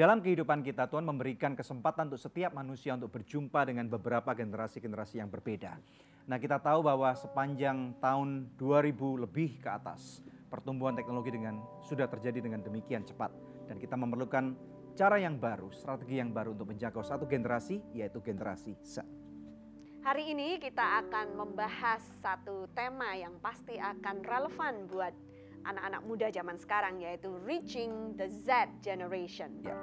dalam kehidupan kita, Tuhan memberikan kesempatan untuk setiap manusia untuk berjumpa dengan beberapa generasi-generasi yang berbeda. Nah, kita tahu bahwa sepanjang tahun 2000 lebih ke atas, pertumbuhan teknologi sudah terjadi dengan demikian cepat. Dan kita memerlukan cara yang baru, strategi yang baru untuk menjangkau satu generasi, yaitu generasi Z. Hari ini kita akan membahas satu tema yang pasti akan relevan buat anak-anak muda zaman sekarang, yaitu Reaching the Z Generation. Ya.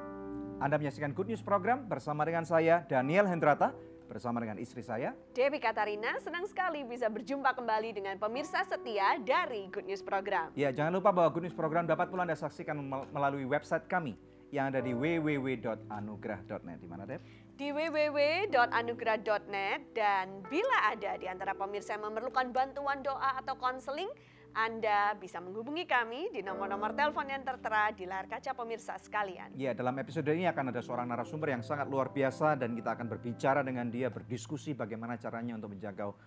Anda menyaksikan Good News Program bersama dengan saya, Daniel Hendrata, bersama dengan istri saya, Debbie Katarina. Senang sekali bisa berjumpa kembali dengan pemirsa setia dari Good News Program. Ya, jangan lupa bahwa Good News Program dapat pula Anda saksikan melalui website kami yang ada di www.anugrah.net. Di mana, Deb? Di www.anugrah.net. Dan bila ada di antara pemirsa yang memerlukan bantuan doa atau konseling, Anda bisa menghubungi kami di nomor-nomor telepon yang tertera di layar kaca pemirsa sekalian. Ya, dalam episode ini akan ada seorang narasumber yang sangat luar biasa dan kita akan berbicara dengan dia, berdiskusi bagaimana caranya untuk menjangkau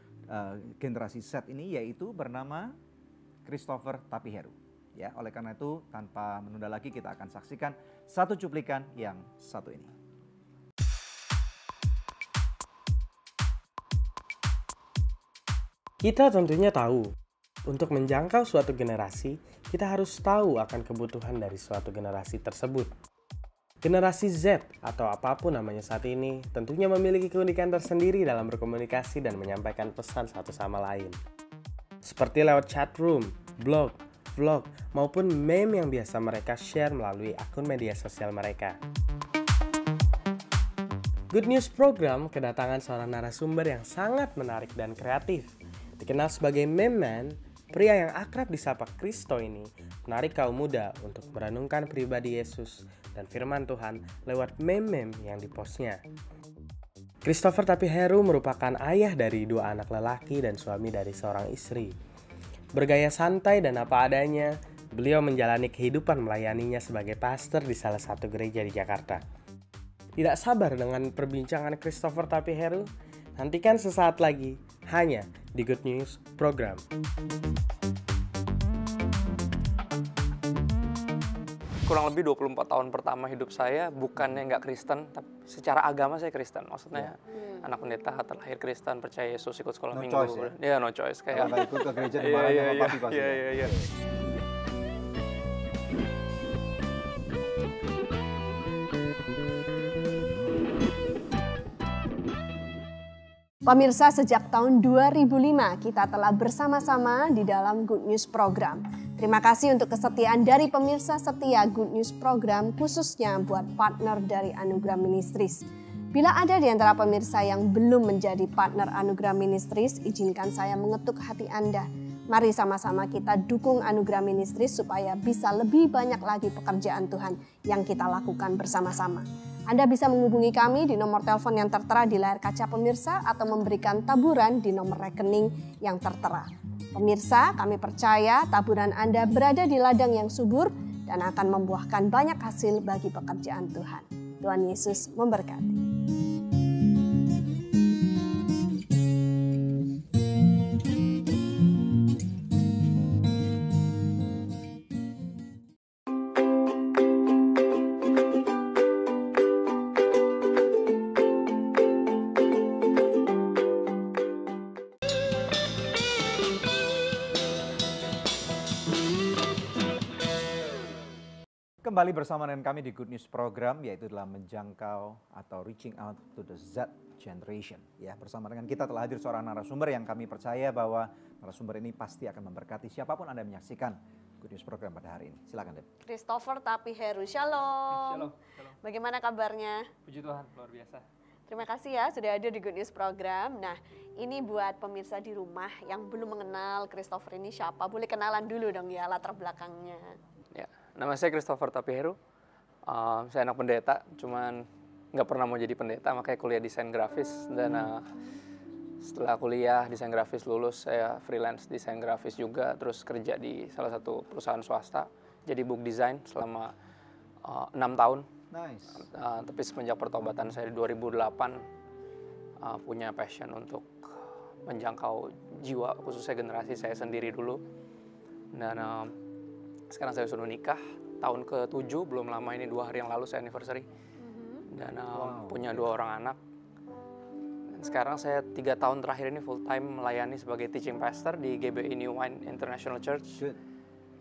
generasi Z ini, yaitu bernama Christopher Tapiheru. Ya, oleh karena itu tanpa menunda lagi kita akan saksikan satu cuplikan yang satu ini. Kita tentunya tahu, untuk menjangkau suatu generasi, kita harus tahu akan kebutuhan dari suatu generasi tersebut. Generasi Z atau apapun namanya saat ini tentunya memiliki keunikan tersendiri dalam berkomunikasi dan menyampaikan pesan satu sama lain. Seperti lewat chat room, blog, vlog, maupun meme yang biasa mereka share melalui akun media sosial mereka. Good News Program kedatangan seorang narasumber yang sangat menarik dan kreatif. Dikenal sebagai Meme Man, pria yang akrab disapa Kristo ini menarik kaum muda untuk merenungkan pribadi Yesus dan firman Tuhan lewat meme-meme yang dipostnya. Christopher Tapiheru merupakan ayah dari 2 anak lelaki dan suami dari seorang istri. Bergaya santai dan apa adanya, beliau menjalani kehidupan melayaninya sebagai pastor di salah satu gereja di Jakarta. Tidak sabar dengan perbincangan Christopher Tapiheru? Nantikan sesaat lagi hanya di Good News Program. Kurang lebih 24 tahun pertama hidup saya bukannya nggak Kristen, tapi secara agama saya Kristen. Maksudnya anak pendeta, terlahir Kristen, percaya Yesus, ikut sekolah minggu. Choice, ya? No choice. Kalau nggak ikut ke gereja dimarahin sama papi pasti. Iya. Pemirsa, sejak tahun 2005 kita telah bersama-sama di dalam Good News Program. Terima kasih untuk kesetiaan dari pemirsa setia Good News Program, khususnya buat partner dari Anugerah Ministries. Bila ada di antara pemirsa yang belum menjadi partner Anugerah Ministries, izinkan saya mengetuk hati Anda. Mari sama-sama kita dukung Anugerah Ministries supaya bisa lebih banyak lagi pekerjaan Tuhan yang kita lakukan bersama-sama. Anda bisa menghubungi kami di nomor telepon yang tertera di layar kaca pemirsa atau memberikan taburan di nomor rekening yang tertera. Pemirsa, kami percaya taburan Anda berada di ladang yang subur dan akan membuahkan banyak hasil bagi pekerjaan Tuhan. Tuhan Yesus memberkati. Kembali bersama dengan kami di Good News Program, yaitu dalam menjangkau atau reaching out to the Z Generation. Ya, bersama dengan kita telah hadir seorang narasumber yang kami percaya bahwa narasumber ini pasti akan memberkati siapapun Anda menyaksikan Good News Program pada hari ini. Silakan, Deb. Christopher Tapiheru, shalom. Shalom. Bagaimana kabarnya? Puji Tuhan, luar biasa. Terima kasih ya sudah hadir di Good News Program. Nah, ini buat pemirsa di rumah yang belum mengenal Christopher ini siapa, boleh kenalan dulu dong ya latar belakangnya. Ya, nama saya Christopher Tapiheru. Saya anak pendeta, cuman nggak pernah mau jadi pendeta, makanya kuliah desain grafis. Dan setelah kuliah desain grafis lulus, saya freelance desain grafis juga, terus kerja di salah satu perusahaan swasta, jadi book design selama 6 tahun. Nice. Tapi semenjak pertobatan saya di 2008, punya passion untuk menjangkau jiwa, khususnya generasi saya sendiri dulu. Dan sekarang saya sudah nikah, tahun ke-7, belum lama ini 2 hari yang lalu saya anniversary. Dan punya 2 orang anak. Dan sekarang saya 3 tahun terakhir ini full time melayani sebagai teaching pastor di GBI New Wine International Church.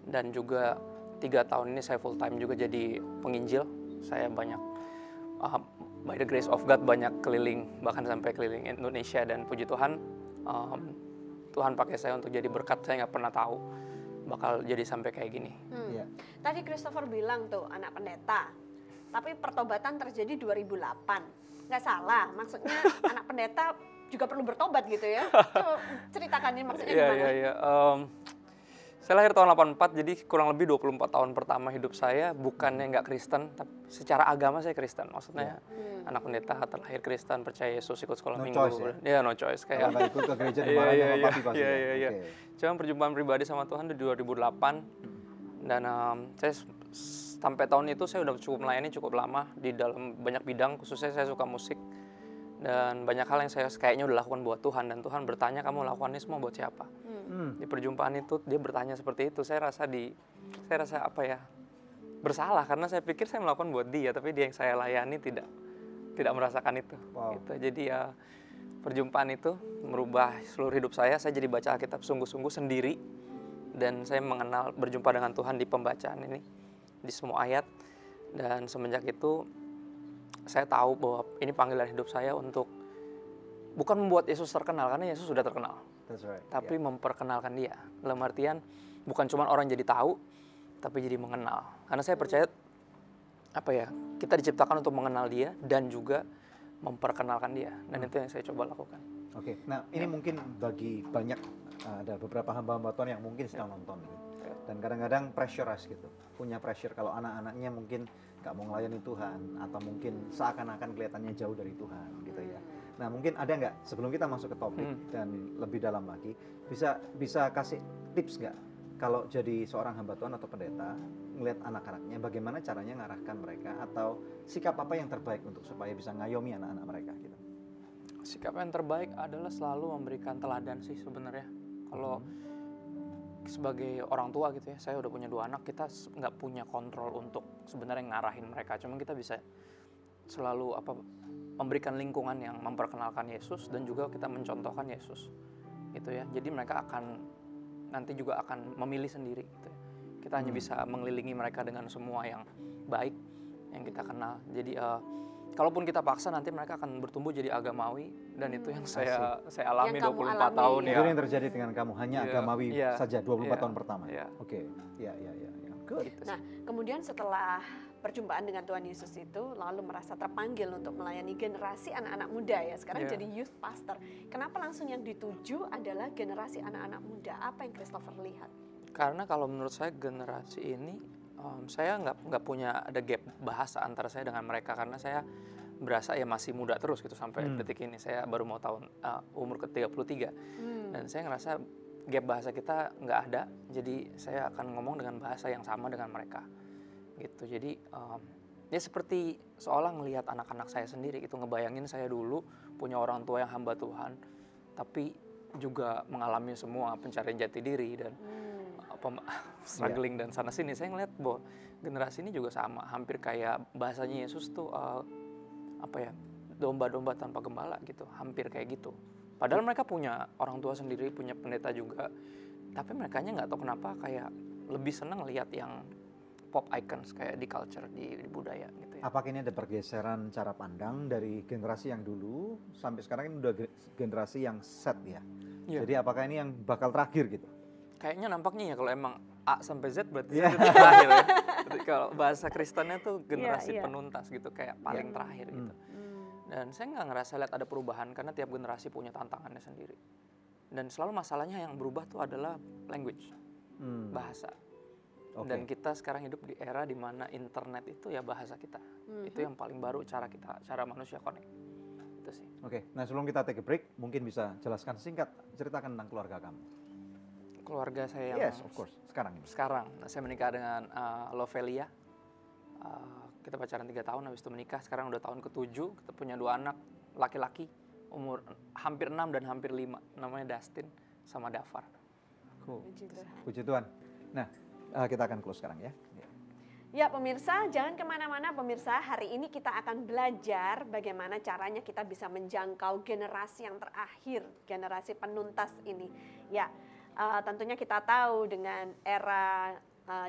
Dan juga 3 tahun ini saya full time juga jadi penginjil. Saya banyak by the grace of God banyak keliling, bahkan sampai keliling Indonesia, dan puji Tuhan Tuhan pakai saya untuk jadi berkat. Saya nggak pernah tahu bakal jadi sampai kayak gini. Tadi Christopher bilang tuh anak pendeta, tapi pertobatan terjadi 2008. Nggak salah, maksudnya anak pendeta juga perlu bertobat gitu ya. Coba ceritakan ini maksudnya gimana? Iya. Saya lahir tahun 84, jadi kurang lebih 24 tahun pertama hidup saya bukannya nggak Kristen, tapi secara agama saya Kristen. Maksudnya anak pendeta, terlahir Kristen, percaya Yesus, ikut sekolah minggu. No choice. Kalau nggak ikut ke gereja dimarahin sama papi pasti. Iya. Cuma perjumpaan pribadi sama Tuhan di 2008, dan saya sampai tahun itu saya udah cukup melayani cukup lama di dalam banyak bidang, khususnya saya suka musik. Dan banyak hal yang saya kayaknya udah lakukan buat Tuhan, dan Tuhan bertanya, kamu lakukan ini semua buat siapa? Di perjumpaan itu dia bertanya seperti itu. Saya rasa apa ya, bersalah, karena saya pikir saya melakukan buat dia, tapi dia yang saya layani tidak merasakan itu. Gitu. Jadi ya perjumpaan itu merubah seluruh hidup saya. Saya jadi baca Alkitab sungguh-sungguh sendiri, dan saya berjumpa dengan Tuhan di pembacaan ini, di semua ayat. Dan semenjak itu saya tahu bahwa ini panggilan hidup saya untuk bukan membuat Yesus terkenal, karena Yesus sudah terkenal. Tapi memperkenalkan dia. Dalam artian bukan cuma orang jadi tahu, tapi jadi mengenal. Karena saya percaya kita diciptakan untuk mengenal dia dan juga memperkenalkan dia. Dan itu yang saya coba lakukan. Oke. Nah, ini mungkin bagi banyak ada beberapa hamba-hamba Tuhan yang mungkin sedang nonton gitu. Dan kadang-kadang pressurized gitu. Punya pressure kalau anak-anaknya mungkin nggak mau melayani Tuhan, atau mungkin seakan-akan kelihatannya jauh dari Tuhan gitu ya. Nah, mungkin ada nggak, sebelum kita masuk ke topik dan lebih dalam lagi, bisa kasih tips nggak kalau jadi seorang hamba Tuhan atau pendeta ngelihat anak-anaknya, bagaimana caranya ngarahkan mereka, atau sikap apa yang terbaik untuk supaya bisa ngayomi anak-anak mereka gitu? Sikap yang terbaik adalah selalu memberikan teladan sih sebenarnya. Kalau sebagai orang tua gitu ya, saya udah punya 2 anak, kita nggak punya kontrol untuk sebenarnya ngarahin mereka. Cuma kita bisa selalu memberikan lingkungan yang memperkenalkan Yesus, dan juga kita mencontohkan Yesus gitu ya. Jadi mereka nanti juga akan memilih sendiri gitu ya. Kita hanya bisa mengelilingi mereka dengan semua yang baik yang kita kenal. Jadi kalaupun kita paksa, nanti mereka akan bertumbuh jadi agamawi, dan itu yang saya alami 24 tahun ya. Itu yang terjadi dengan kamu, hanya agamawi saja 24 tahun pertama. Oke. Iya. Good. Nah, kemudian setelah perjumpaan dengan Tuhan Yesus itu, lalu merasa terpanggil untuk melayani generasi anak-anak muda ya. Sekarang jadi youth pastor. Kenapa langsung yang dituju adalah generasi anak-anak muda? Apa yang Christopher lihat? Karena kalau menurut saya generasi ini, saya nggak punya ada gap bahasa antara saya dengan mereka, karena saya berasa ya masih muda terus gitu sampai detik ini. Saya baru mau umur ke-33, dan saya ngerasa gap bahasa kita nggak ada, jadi saya akan ngomong dengan bahasa yang sama dengan mereka gitu. Jadi ya seperti seolah ngelihat anak-anak saya sendiri gitu, ngebayangin saya dulu punya orang tua yang hamba Tuhan, tapi juga mengalami semua pencarian jati diri dan struggling dan sana sini. Saya ngeliat bahwa generasi ini juga sama, hampir kayak bahasanya Yesus tuh domba-domba tanpa gembala gitu, hampir kayak gitu. Padahal mereka punya orang tua sendiri, punya pendeta juga, tapi merekanya nggak tahu kenapa kayak lebih senang lihat yang pop icons kayak di culture, di budaya gitu ya. Apakah ini ada pergeseran cara pandang dari generasi yang dulu sampai sekarang ini udah generasi yang set ya? Jadi apakah ini yang bakal terakhir gitu? Kayaknya nampaknya ya, kalau emang A sampai Z berarti itu terakhir ya. Kalau bahasa Kristennya tuh generasi penuntas gitu, kayak paling terakhir gitu. Dan saya nggak ngerasa lihat ada perubahan, karena tiap generasi punya tantangannya sendiri. Dan selalu masalahnya yang berubah tuh adalah language, bahasa. Dan kita sekarang hidup di era di mana internet itu ya bahasa kita. Itu yang paling baru cara manusia connect. Itu sih. Nah sebelum kita take a break, mungkin bisa jelaskan singkat, ceritakan tentang keluarga kamu. Keluarga saya yang of course, sekarang ini. Saya menikah dengan Lovelia. Kita pacaran 3 tahun, habis itu menikah. Sekarang udah tahun ke-7, kita punya 2 anak laki-laki, umur hampir 6 dan hampir 5. Namanya Dustin sama Dafar. Puji Tuhan. Nah, kita akan close sekarang ya. Ya pemirsa, jangan kemana-mana pemirsa. Hari ini kita akan belajar bagaimana caranya kita bisa menjangkau generasi yang terakhir, generasi penuntas ini. Ya, tentunya kita tahu dengan era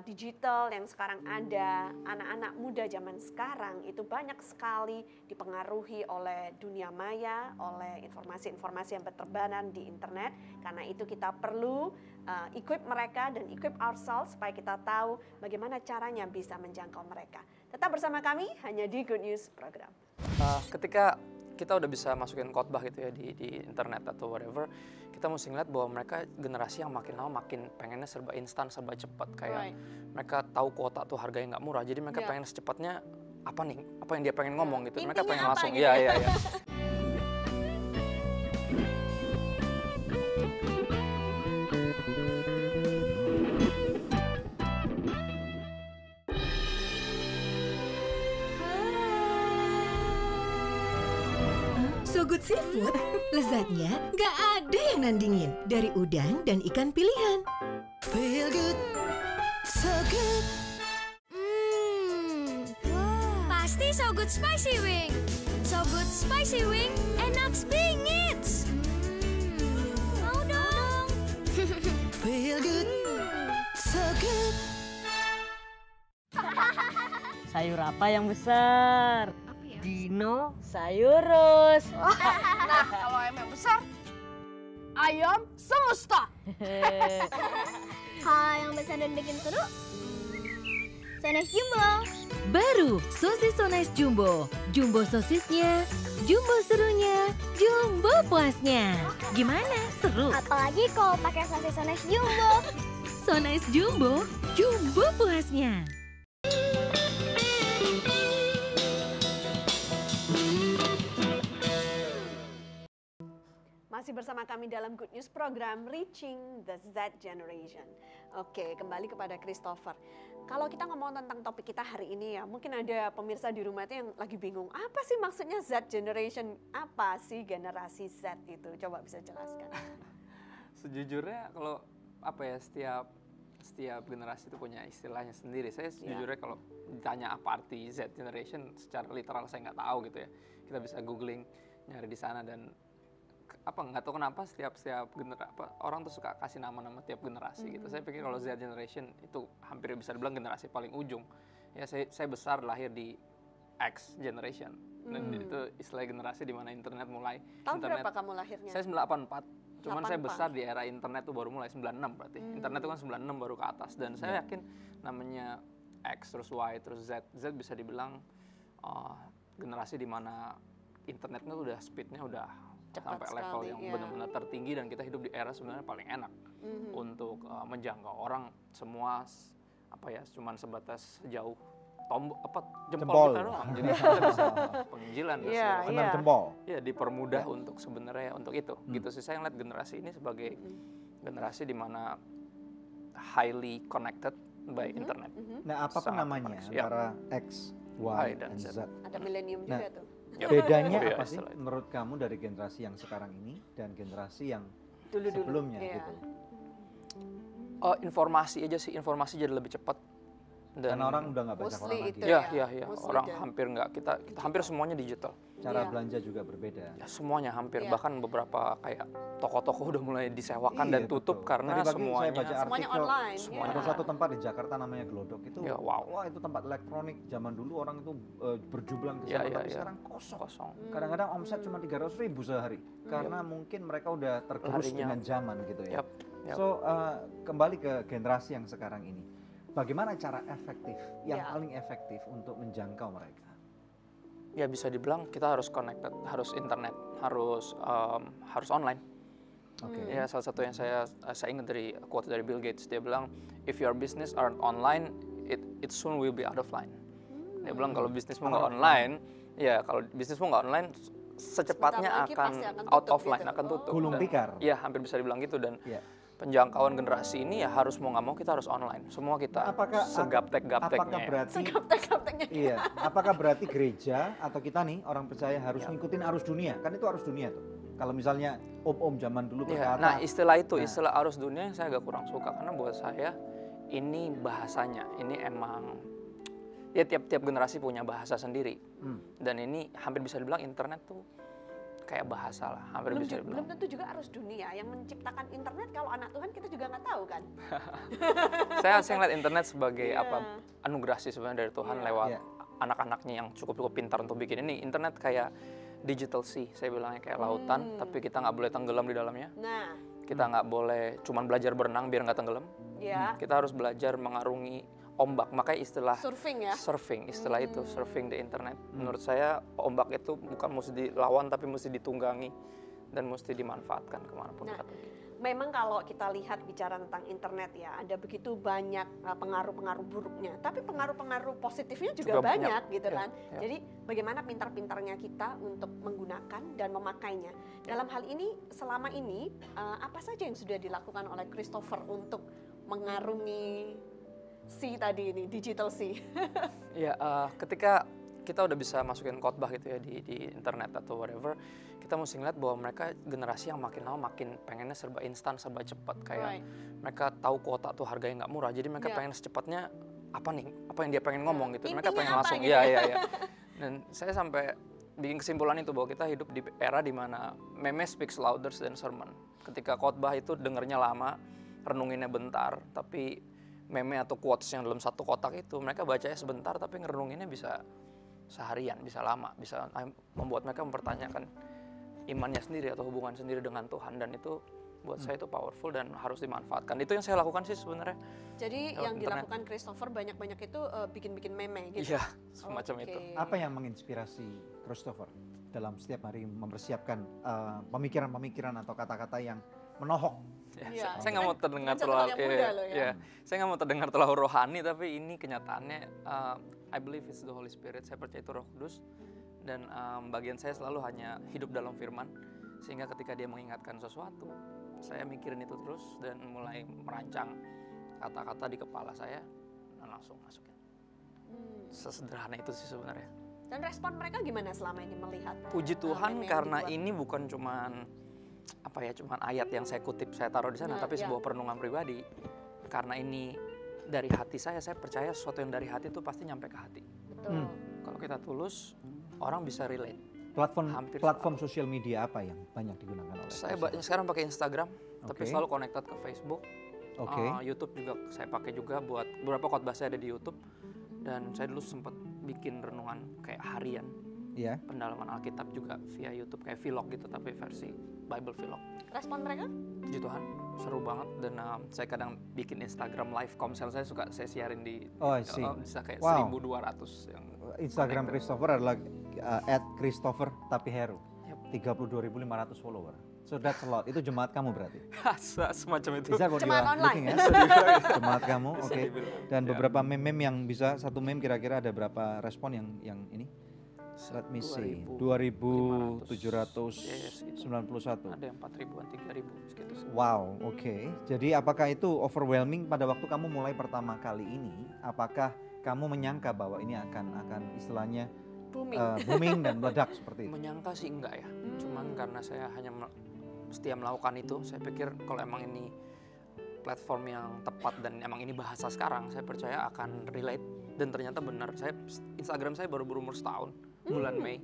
digital yang sekarang ada, anak-anak muda zaman sekarang itu banyak sekali dipengaruhi oleh dunia maya, oleh informasi-informasi yang berterbangan di internet. Karena itu kita perlu equip mereka dan equip ourselves supaya kita tahu bagaimana caranya bisa menjangkau mereka. Tetap bersama kami hanya di Good News Program. Ketika kita udah bisa masukin khotbah gitu ya di internet atau whatever, kita mesti ngeliat bahwa mereka generasi yang makin lama makin pengennya serba instan, serba cepat. Kayak mereka tahu kuota tuh harganya nggak murah, jadi mereka pengen secepatnya apa yang dia pengen ngomong gitu. Mereka pengen langsung, gitu iya. So Good Seafood, lezatnya nggak ada yang nandingin. Dari udang dan ikan pilihan. Feel good, so good. Pasti So Good Spicy Wing. So Good Spicy Wing, enak bingit. Mau dong. Feel good, so good. Sayur apa yang besar? Dinosaurus. Nah, kalau ayam yang besar, ayam semesta. Kalau yang besar dan bikin seru, Sones Jumbo. Baru sosis So Nice Jumbo. Jumbo sosisnya, jumbo serunya, jumbo puasnya. Gimana? Seru? Apalagi kalau pakai sosis Sones Jumbo. So Nice Jumbo, jumbo puasnya. Masih bersama kami dalam Good News Program Reaching the Z Generation. Oke, kembali kepada Christopher. Kalau kita ngomong tentang topik kita hari ini ya, mungkin ada pemirsa di rumah itu yang lagi bingung, apa sih maksudnya Z Generation? Apa sih generasi Z itu? Coba bisa jelaskan. Sejujurnya kalau setiap generasi itu punya istilahnya sendiri. Saya sejujurnya kalau ditanya apa arti Z Generation, secara literal saya nggak tahu gitu ya. Kita bisa googling, nyari di sana dan nggak tahu kenapa setiap orang tuh suka kasih nama-nama tiap generasi gitu. Saya pikir kalau Z Generation itu hampir bisa dibilang generasi paling ujung. Ya saya besar lahir di X Generation dan itu istilah generasi di mana internet mulai. Tahun berapa kamu lahirnya? Saya 1984. Cuman saya besar di era internet tuh baru mulai 96 berarti. Internet itu kan 96 baru ke atas dan saya yakin namanya X terus Y terus Z bisa dibilang generasi di mana internetnya udah speednya udah Cepat sampai level sekali, yang ya. benar-benar tertinggi dan kita hidup di era sebenarnya paling enak untuk menjangkau orang semua cuman sebatas jauh jempol kita doang. Jadi kita bisa penginjilan Senam jempol. ya dipermudah untuk sebenarnya untuk itu. Gitu sih saya ngeliat generasi ini sebagai generasi di mana highly connected by internet. Nah, apa Sangat namanya koneksi, ya. antara X, Y, dan Z? Ada milenium juga tuh. Bedanya Oh, iya, apa sih istilah itu. menurut kamu dari generasi yang sekarang ini dan generasi yang Dulu-dulu, sebelumnya iya. gitu? Informasi jadi lebih cepat. Dan Karena orang udah nggak baca Mostly koran lagi. itu. ya Mostly orang dan hampir nggak kita hampir semuanya digital. Cara Iya. belanja juga berbeda. Ya, semuanya hampir Iya. bahkan beberapa kayak toko-toko udah mulai disewakan Iya, dan tutup betul. karena Tadi pagi semuanya saya baca Semuanya artikel, online. semuanya ada ya. satu tempat di Jakarta namanya Glodok itu, Ya, wow. wah itu tempat elektronik. Zaman dulu orang itu berjublan ke Ya, sana, ya, tapi ya. sekarang kosong. kosong. Kadang-kadang omset cuma 300.000 sehari, karena mungkin mereka udah tergerus Larinya. dengan zaman gitu ya. Yap, yap. So kembali ke generasi yang sekarang ini, bagaimana cara efektif, yang Ya. paling efektif untuk menjangkau mereka? Ya bisa dibilang kita harus connected, harus internet, harus online. Oke. Ya salah satu yang saya ingat dari quote dari Bill Gates, dia bilang if your business aren't online, it soon will be out of line. Dia bilang kalau bisnismu nggak online, ya kalau bisnismu nggak online, secepatnya Sebentar lagi akan pasti akan out tutup offline, gitu. akan tutup. Gulung Dan- tikar. Iya hampir bisa dibilang gitu dan Ya. penjangkauan generasi ini ya harus mau nggak mau kita harus online. Semua kita Apakah segaptek-gapteknya. ya. berarti Gaptek-gapteknya. iya, apakah berarti gereja atau kita nih orang percaya harus ngikutin arus dunia? Kan itu arus dunia tuh. Kalau misalnya om-om zaman dulu Iya, berkata, nah istilah arus dunia yang saya agak kurang suka karena buat saya ini bahasanya, ini emang ya tiap generasi punya bahasa sendiri. Dan ini hampir bisa dibilang internet tuh kayak bahasa lah, hampir bisa dibilang. Belum tentu juga harus dunia yang menciptakan internet. Kalau anak Tuhan kita juga nggak tahu kan. Saya ngeliat internet sebagai anugerah sih sebenarnya dari Tuhan lewat anak-anaknya yang cukup pintar untuk bikin ini. Internet kayak digital sea, saya bilangnya kayak lautan, tapi kita nggak boleh tenggelam di dalamnya. Kita nggak boleh cuman belajar berenang biar nggak tenggelam. Kita harus belajar mengarungi ombak, makanya istilah surfing istilah itu, surfing the internet. Menurut saya ombak itu bukan mesti dilawan tapi mesti ditunggangi dan mesti dimanfaatkan kemanapun kita pergi. Memang kalau kita lihat bicara tentang internet ya, ada begitu banyak pengaruh-pengaruh buruknya, tapi pengaruh-pengaruh positifnya juga banyak gitu kan. Jadi bagaimana pintar-pintarnya kita untuk menggunakan dan memakainya. Dalam hal ini, selama ini apa saja yang sudah dilakukan oleh Christopher untuk mengarungi tadi ini, digital sea? Ya, ketika kita udah bisa masukin khotbah gitu ya di internet atau whatever, kita mesti ngeliat bahwa mereka generasi yang makin lama makin pengennya serba instan, serba cepat. Kayak mereka tahu kuota tuh harganya nggak murah, jadi mereka pengen secepatnya apa yang dia pengen ngomong gitu. Mereka pengen langsung, gitu? Iya. Dan saya sampai bikin kesimpulan itu bahwa kita hidup di era dimana meme speaks louder than sermon. Ketika khotbah itu dengernya lama, renunginnya bentar, tapi meme atau quotes yang dalam satu kotak itu mereka bacanya sebentar tapi ngerenunginnya bisa seharian, bisa lama, bisa membuat mereka mempertanyakan imannya sendiri atau hubungan sendiri dengan Tuhan, dan itu buat saya itu powerful dan harus dimanfaatkan. Itu yang saya lakukan sih sebenarnya. Jadi yang dilakukan Christopher banyak-banyak itu bikin-bikin meme gitu? Iya, semacam itu. Apa yang menginspirasi Christopher dalam setiap hari mempersiapkan pemikiran-pemikiran atau kata-kata yang menohok? Saya nggak mau terdengar terlalu, saya nggak mau terdengar terlalu rohani, tapi ini kenyataannya. I believe it's the Holy Spirit. Saya percaya itu Roh Kudus, dan bagian saya selalu hanya hidup dalam Firman, sehingga ketika dia mengingatkan sesuatu, saya mikirin itu terus dan mulai merancang kata-kata di kepala saya dan langsung masukin. Sesederhana itu sih sebenarnya. Dan respon mereka gimana selama ini melihat? Puji Tuhan karena ini bukan cuman ayat yang saya kutip, saya taruh di sana, tapi sebuah perenungan pribadi. Karena ini dari hati saya percaya sesuatu yang dari hati itu pasti nyampe ke hati. Betul. Kalau kita tulus, orang bisa relate. Platform sosial media apa yang banyak digunakan oleh saya? Sekarang pakai Instagram, tapi selalu connected ke Facebook. YouTube juga saya pakai juga buat beberapa khotbah saya ada di YouTube. Dan saya dulu sempat bikin renungan kayak harian. Pendalaman Alkitab juga via YouTube kayak vlog gitu, tapi versi Bible vlog. Respon mereka? Puji Tuhan, seru banget. Dan saya kadang bikin Instagram live komsel saya suka saya siarin di bisa kayak 1.200 yang Instagram Christopher adalah @Christopher_Tapiheru. 32.500 follower. So that's a lot. Itu jemaat kamu berarti? Semacam itu. Jemaat online. Jemaat kamu, oke. Dan beberapa meme yang bisa, satu meme kira-kira ada berapa respon yang ini? Let me see, 2.791. Ada yang 4.000-an, 3.000 segitu. Wow, oke. Jadi apakah itu overwhelming pada waktu kamu mulai pertama kali ini? Apakah kamu menyangka bahwa ini akan istilahnya booming dan meledak seperti itu? Menyangka sih enggak ya. Cuman karena saya hanya setia melakukan itu, saya pikir kalau emang ini platform yang tepat dan emang ini bahasa sekarang, saya percaya akan relate. Dan ternyata benar, Instagram saya baru berumur setahun, bulan Mei.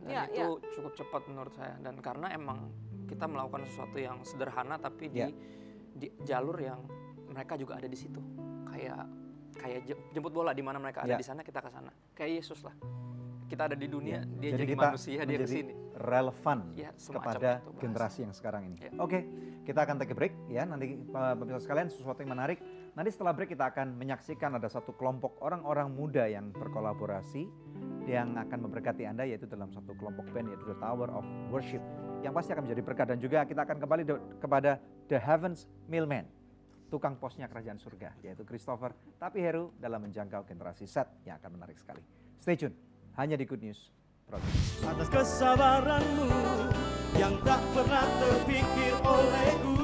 Dan itu cukup cepat menurut saya. Dan karena emang kita melakukan sesuatu yang sederhana tapi di jalur yang mereka juga ada di situ. Kayak jemput bola, di mana mereka ada di sana, kita ke sana. Kayak Yesus lah. Kita ada di dunia, dia jadi manusia, dia ke sini. Relevan kepada generasi yang sekarang ini. Oke, kita akan take a break ya. Nanti pemirsa sekalian, sesuatu yang menarik. Nanti setelah break kita akan menyaksikan ada satu kelompok orang-orang muda yang berkolaborasi yang akan memberkati Anda, yaitu dalam satu kelompok band, yaitu The Tower of Worship, yang pasti akan menjadi berkat. Dan juga kita akan kembali kepada The Heavens Mailman, tukang posnya kerajaan surga, yaitu Christopher Tapiheru dalam menjangkau generasi Z yang akan menarik sekali. Stay tune, hanya di Good News Program. Atas kesabaranmu yang tak pernah terpikir olehku.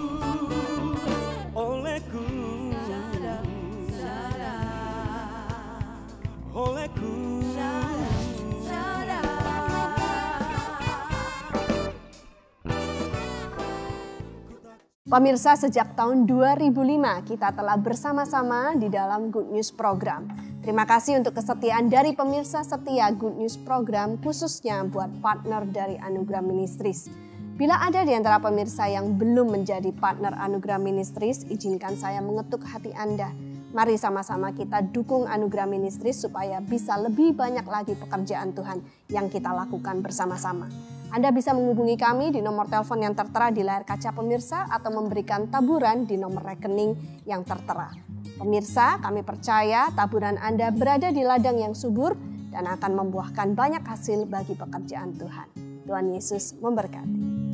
Pemirsa, sejak tahun 2005 kita telah bersama-sama di dalam Good News Program. Terima kasih untuk kesetiaan dari pemirsa setia Good News Program, khususnya buat partner dari Anugerah Ministries. Bila ada di antara pemirsa yang belum menjadi partner Anugerah Ministries, izinkan saya mengetuk hati Anda. Mari sama-sama kita dukung Anugerah Ministries supaya bisa lebih banyak lagi pekerjaan Tuhan yang kita lakukan bersama-sama. Anda bisa menghubungi kami di nomor telepon yang tertera di layar kaca pemirsa atau memberikan taburan di nomor rekening yang tertera. Pemirsa, kami percaya taburan Anda berada di ladang yang subur dan akan membuahkan banyak hasil bagi pekerjaan Tuhan. Tuhan Yesus memberkati.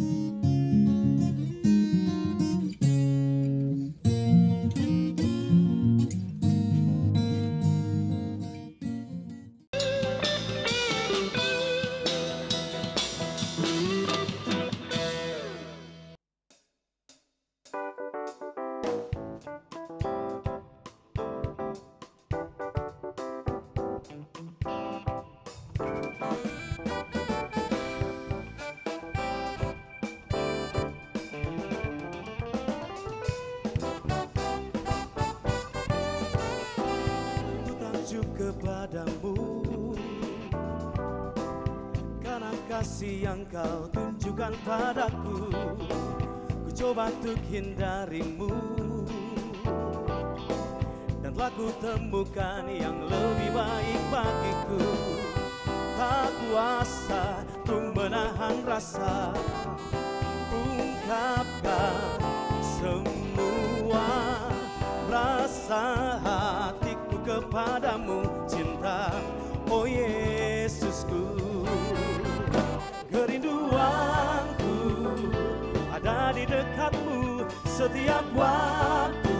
Kepadamu karena kasih yang kau tunjukkan padaku, ku coba untuk hindarimu dan telah ku temukan yang lebih baik bagiku. Tak kuasa untuk menahan rasa, ungkapkan semua rasa hatiku kepadamu, cinta, oh Yesusku. Kerinduanku ada di dekatmu setiap waktu,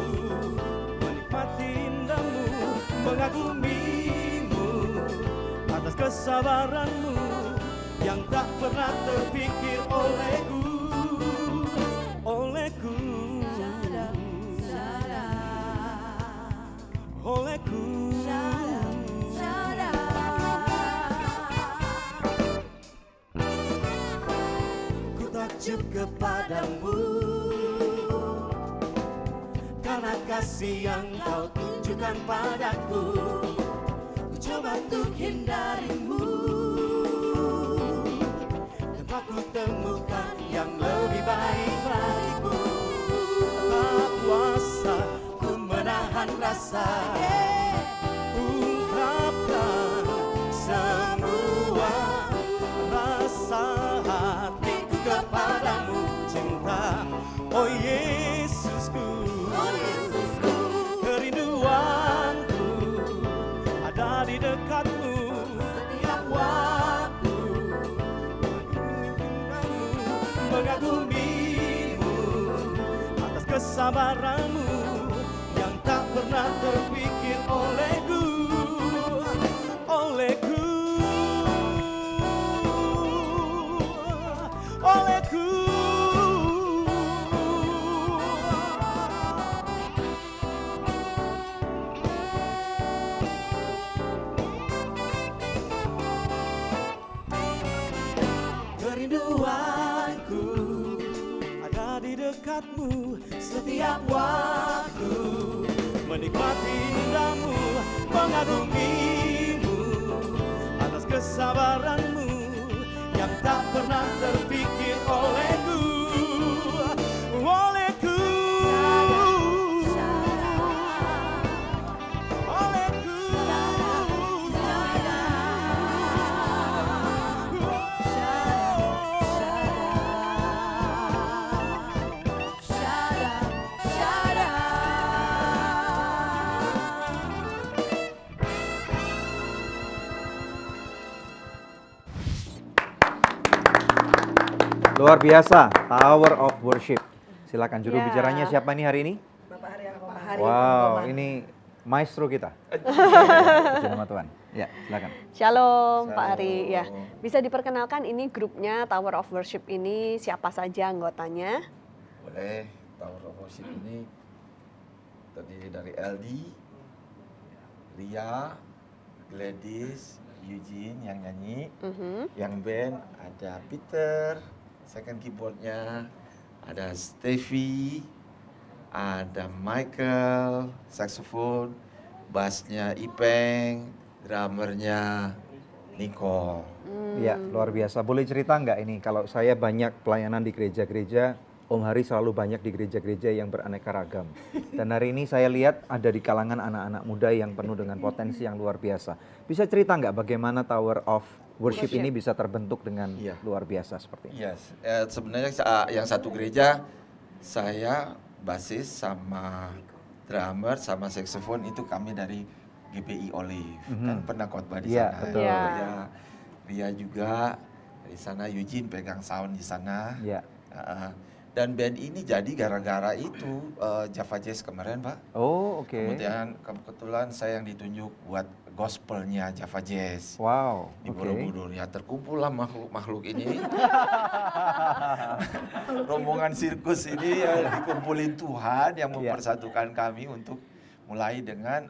menikmati indahmu, mengagumimu atas kesabaranmu yang tak pernah terpikir olehku. Ku takjub kepadamu karena kasih yang kau tunjukkan padaku, ku coba untuk hindarimu dan telah ku temukan yang lebih baik bagiku. Tak kuasa ku menahan rasa, ungkapkan semua rasa hatiku kepadamu, cinta, oh Yesusku. Kerinduanku ada di dekatmu setiap waktu, mengagumimu atas kesabaranmu yang tak pernah terpikir olehku. Kerinduanku ada di dekatmu setiap waktu, menikmati indahmu, mengagumimu atas kesabaranmu yang tak pernah terpikir olehku. Luar biasa, Tower of Worship. Silakan juru bicaranya siapa nih hari ini? Bapak Hari. Wow, ini maestro kita. Nama Tuhan. Ya, silakan. Shalom, Pak Ari. Ya, bisa diperkenalkan ini grupnya Tower of Worship ini siapa saja anggotanya? Boleh. Tower of Worship ini terdiri dari LD, Ria, Gladys, Eugene yang nyanyi, yang band ada Peter, second keyboardnya, ada Steffi, ada Michael, saxophone, bassnya Ipeng, drummernya Nicole. Ya, luar biasa. Boleh cerita nggak ini, kalau saya banyak pelayanan di gereja-gereja, Om Hari selalu banyak di gereja-gereja yang beraneka ragam. Dan hari ini saya lihat ada di kalangan anak-anak muda yang penuh dengan potensi yang luar biasa. Bisa cerita nggak bagaimana Tower of Worship ini bisa terbentuk dengan luar biasa seperti ini? Yes, sebenarnya yang satu gereja saya bassis sama drummer sama saxophone itu kami dari GPI Olive, kan pernah khotbah di sana. Betul. Ya, Ria juga di sana, Eugene pegang sound di sana. Dan band ini jadi gara-gara itu Java Jazz kemarin, Pak. Oh, oke. Kemudian kebetulan saya yang ditunjuk buat gospelnya Java Jazz. Wow. Di Borobudur ya, terkumpullah makhluk-makhluk ini. Rombongan sirkus ini ya dikumpulin Tuhan yang mempersatukan kami untuk mulai dengan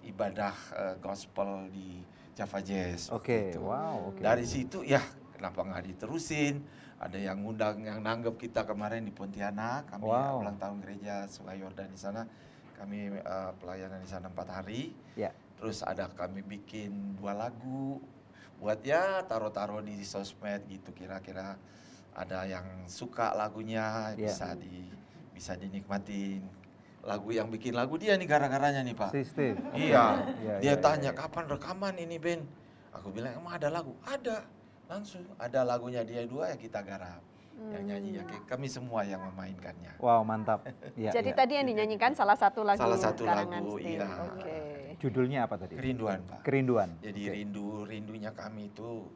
ibadah gospel di Java Jazz. Oke, wow. Dari situ ya kenapa nggak diterusin? Ada yang ngundang, yang nanggep kita kemarin di Pontianak. Kami ulang tahun gereja Sungai Yordan di sana. Kami pelayanan di sana 4 hari. Terus ada kami bikin 2 lagu. Buat ya taruh-taruh di sosmed gitu. Kira-kira ada yang suka lagunya bisa dinikmatin. Lagu yang bikin lagu dia nih gara-garanya nih, Pak. Steve. Iya. Dia tanya kapan rekaman ini, Ben? Aku bilang emang ada lagu? Ada. Langsung ada lagunya dia 2 yang kita garap. Yang nyanyi kami semua yang memainkannya. Wow, mantap. Jadi tadi yang dinyanyikan salah satu lagu. Salah satu karangan lagu, Steve. iya. Judulnya apa tadi? Kerinduan, Pak. Kerinduan. Jadi rindunya kami itu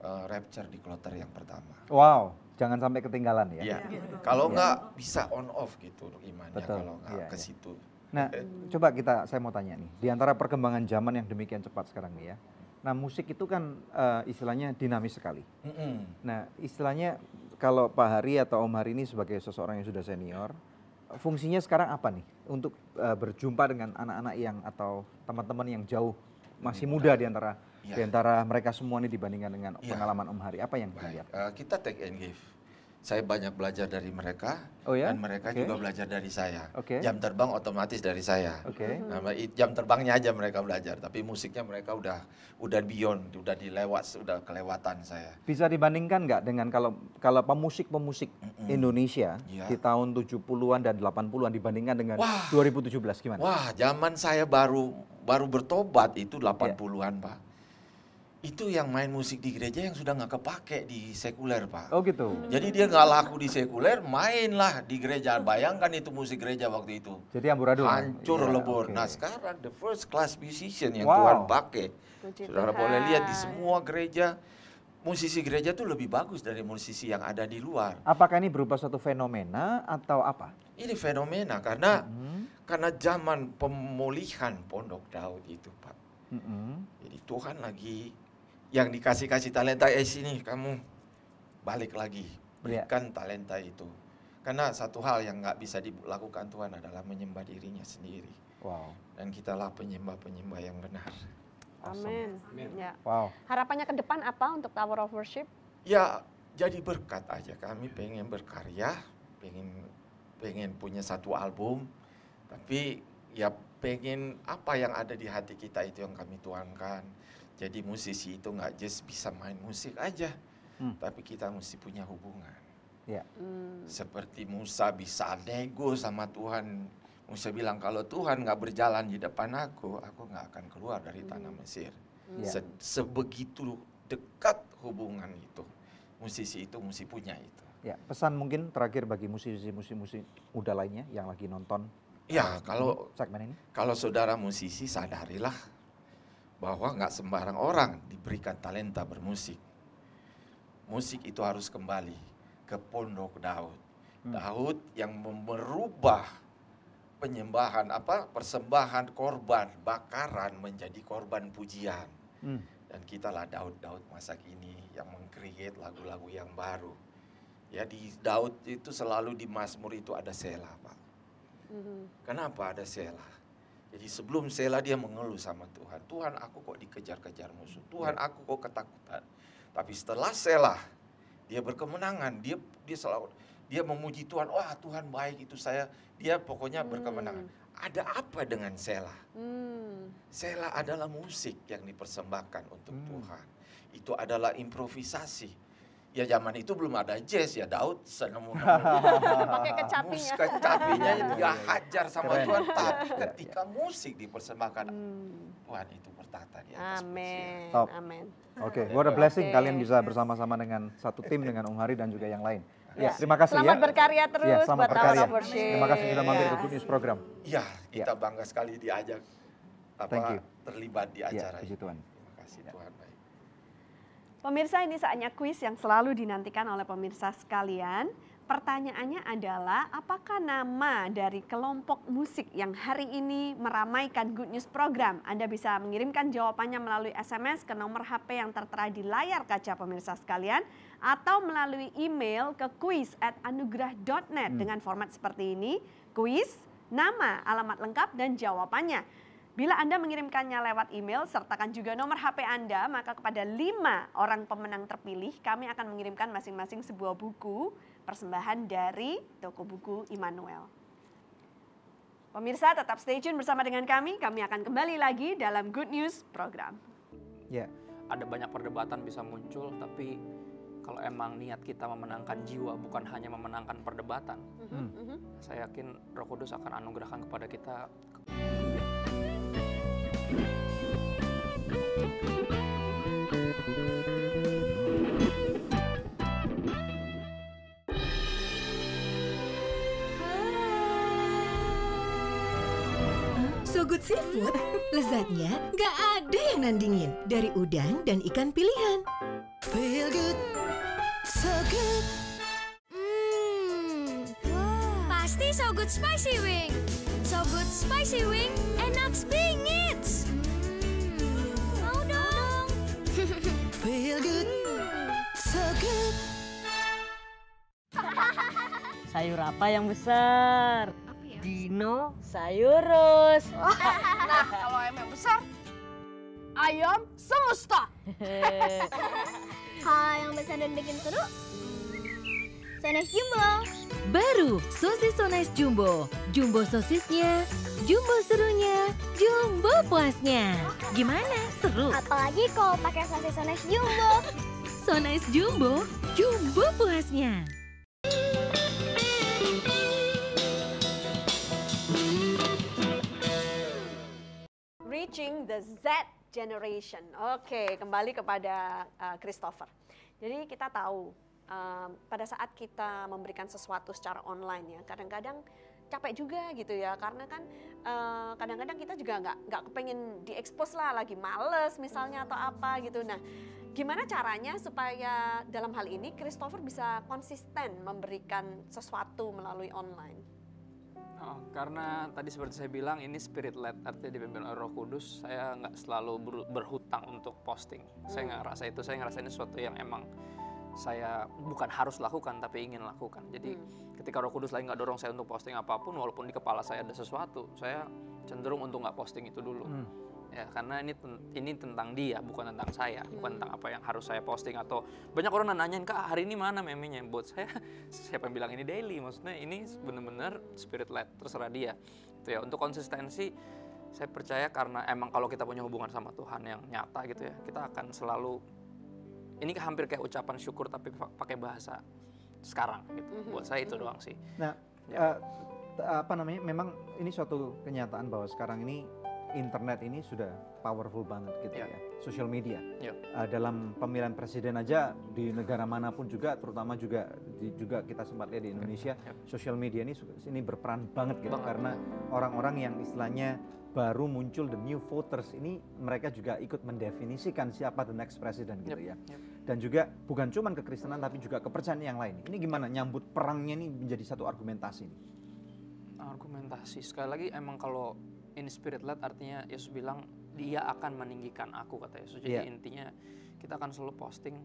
Rapture di kloter yang pertama. Wow, jangan sampai ketinggalan ya. Iya. Kalau nggak bisa on off gitu imannya kalau nggak ke situ. Nah, coba saya mau tanya nih, di antara perkembangan zaman yang demikian cepat sekarang nih ya. Nah, musik itu kan istilahnya dinamis sekali. Nah, istilahnya kalau Pak Hari atau Om Hari ini sebagai seseorang yang sudah senior, fungsinya sekarang apa nih untuk berjumpa dengan anak-anak yang atau teman-teman yang jauh masih muda di antara mereka semua ini dibandingkan dengan pengalaman Om Hari, apa yang dilihat? Kita take and give. Saya banyak belajar dari mereka dan mereka juga belajar dari saya. Jam terbang otomatis dari saya. Nah, jam terbangnya aja mereka belajar, tapi musiknya mereka udah beyond, udah kelewatan saya. Bisa dibandingkan nggak dengan kalau pemusik-pemusik Indonesia di tahun 70-an dan 80-an dibandingkan dengan 2017 gimana? Wah, zaman saya baru bertobat itu 80-an, Pak. Itu yang main musik di gereja yang sudah nggak kepake di sekuler, Pak. Oh gitu. Jadi dia nggak laku di sekuler, mainlah di gereja. Bayangkan itu musik gereja waktu itu. Jadi amburadul. Hancur lebur. Nah sekarang the first class musician yang Tuhan pakai. Saudara boleh lihat di semua gereja, musisi gereja tuh lebih bagus dari musisi yang ada di luar. Apakah ini berupa suatu fenomena atau apa? Ini fenomena karena zaman pemulihan Pondok Daud itu, Pak. Jadi Tuhan lagi yang dikasih talenta sini kamu balik lagi berikan talenta itu, karena satu hal yang nggak bisa dilakukan Tuhan adalah menyembah dirinya sendiri. Dan kitalah penyembah yang benar. Amin. Ya. Harapannya ke depan apa untuk Tower of Worship? Ya jadi berkat aja, kami pengen berkarya, pengen punya satu album, tapi ya pengen apa yang ada di hati kita itu yang kami tuangkan. Jadi musisi itu nggak just bisa main musik aja, tapi kita mesti punya hubungan. Seperti Musa bisa nego sama Tuhan. Musa bilang kalau Tuhan nggak berjalan di depan aku nggak akan keluar dari tanah Mesir. Sebegitu dekat hubungan itu, musisi itu mesti punya itu. Ya, pesan mungkin terakhir bagi musisi-musisi muda lainnya yang lagi nonton. Ya, kalau segmen ini, kalau saudara musisi sadarilah bahwa nggak sembarang orang diberikan talenta bermusik. Musik itu harus kembali ke Pondok Daud. Daud yang merubah persembahan korban bakaran menjadi korban pujian. Dan kitalah Daud masa kini yang meng-create lagu-lagu yang baru. Ya, di Daud itu selalu di Mazmur itu ada Selah, Pak. Kenapa ada Selah? Jadi sebelum Selah dia mengeluh sama Tuhan. Tuhan, aku kok dikejar-kejar musuh. Tuhan, aku kok ketakutan. Tapi setelah Selah, dia berkemenangan. Dia selalu memuji Tuhan. Wah, Tuhan baik itu saya. Dia pokoknya berkemenangan. ada apa dengan Sela? Sela adalah musik yang dipersembahkan untuk Tuhan. Itu adalah improvisasi. Ya zaman itu belum ada jazz ya, Daud senemu-nemu Pakai kecapinya. kecapinya dia hajar sama Tuhan. Tapi ketika musik dipersembahkan, Tuhan itu bertata di atas Amin. Top. Amin. Oke, what a blessing Oke. kalian bisa bersama-sama dengan satu tim dengan Om Hari dan juga yang lain. Ya, terima kasih Selamat ya. berkarya terus Ya, selamat buat berkarya. Hour of Worship. Terima kasih sudah mampir ke Yes. Good News Program. Ya, kita bangga sekali diajak Thank you. terlibat di Ya, acara puji ini. Tuhan. Terima kasih Tuhan, baik. Pemirsa, ini saatnya kuis yang selalu dinantikan oleh pemirsa sekalian. Pertanyaannya adalah, apakah nama dari kelompok musik yang hari ini meramaikan Good News Program? Anda bisa mengirimkan jawabannya melalui SMS ke nomor HP yang tertera di layar kaca pemirsa sekalian, atau melalui email ke quiz@anugerah.net dengan format seperti ini: kuis, nama, alamat lengkap, dan jawabannya. Bila Anda mengirimkannya lewat email, sertakan juga nomor HP Anda, maka kepada 5 orang pemenang terpilih, kami akan mengirimkan masing-masing sebuah buku persembahan dari toko buku Immanuel. Pemirsa, tetap stay tune bersama dengan kami akan kembali lagi dalam Good News Program. Ya, Ada banyak perdebatan bisa muncul, tapi kalau emang niat kita memenangkan jiwa, bukan hanya memenangkan perdebatan, saya yakin Roh Kudus akan anugerahkan kepada kita. So Good Seafood, lezatnya nggak ada yang nandingin. Dari udang dan ikan pilihan. Feel good, so good. Pasti So Good Spicy Wing. So Good Spicy Wing, enak bingit. Mau dong. Feel good, so good. Sayur apa yang besar? Apa ya? Dino sayurus. Nah, kalau ayam yang besar, ayam semesta. Kalau yang besar dan bikin seru, Sones Jumbo. Baru sosis So Nice Jumbo. Jumbo sosisnya, jumbo serunya, jumbo puasnya. Gimana? Seru? Apalagi kalau pakai sosis Sones Jumbo. So Nice Jumbo, jumbo puasnya. Reaching the Z generation. Oke, kembali kepada Christopher. Jadi kita tahu pada saat kita memberikan sesuatu secara online ya, kadang-kadang capek juga gitu ya, karena kan kadang-kadang kita juga nggak kepengen diekspos lah, lagi males misalnya atau apa gitu. Nah, gimana caranya supaya dalam hal ini Christopher bisa konsisten memberikan sesuatu melalui online? Karena tadi seperti saya bilang, ini spirit led, artinya dipimpin oleh Roh Kudus. Saya nggak selalu berhutang untuk posting. Saya nggak ngerasa itu, saya ngerasa ini sesuatu yang emang saya bukan harus lakukan, tapi ingin lakukan. Jadi ketika Roh Kudus lagi nggak dorong saya untuk posting apapun, walaupun di kepala saya ada sesuatu, saya cenderung untuk nggak posting itu dulu. Ya, karena ini tentang dia, bukan tentang saya, bukan tentang apa yang harus saya posting. Atau banyak orang nanyain, Kak, hari ini mana memenya? Buat saya, siapa yang bilang ini daily? Maksudnya ini benar-benar spirit led, terserah dia. Itu ya, untuk konsistensi, saya percaya karena emang kalau kita punya hubungan sama Tuhan yang nyata gitu ya, kita akan selalu, ini hampir kayak ucapan syukur tapi pakai bahasa sekarang gitu. Buat saya itu doang sih. Nah, memang ini suatu kenyataan bahwa sekarang ini internet ini sudah powerful banget gitu ya, social media. Dalam pemilihan presiden aja di negara manapun juga, terutama juga kita sempat lihat di Indonesia, social media ini berperan banget gitu, karena orang-orang yang istilahnya baru muncul, the new voters ini, mereka juga ikut mendefinisikan siapa the next president gitu ya. Dan juga bukan cuma kekristenan tapi juga kepercayaan yang lain. Ini gimana nyambut perangnya ini menjadi satu argumentasi nih? Argumentasi, sekali lagi emang kalau in spirit led artinya Yesus bilang dia akan meninggikan aku, kata Yesus. Jadi intinya kita akan selalu posting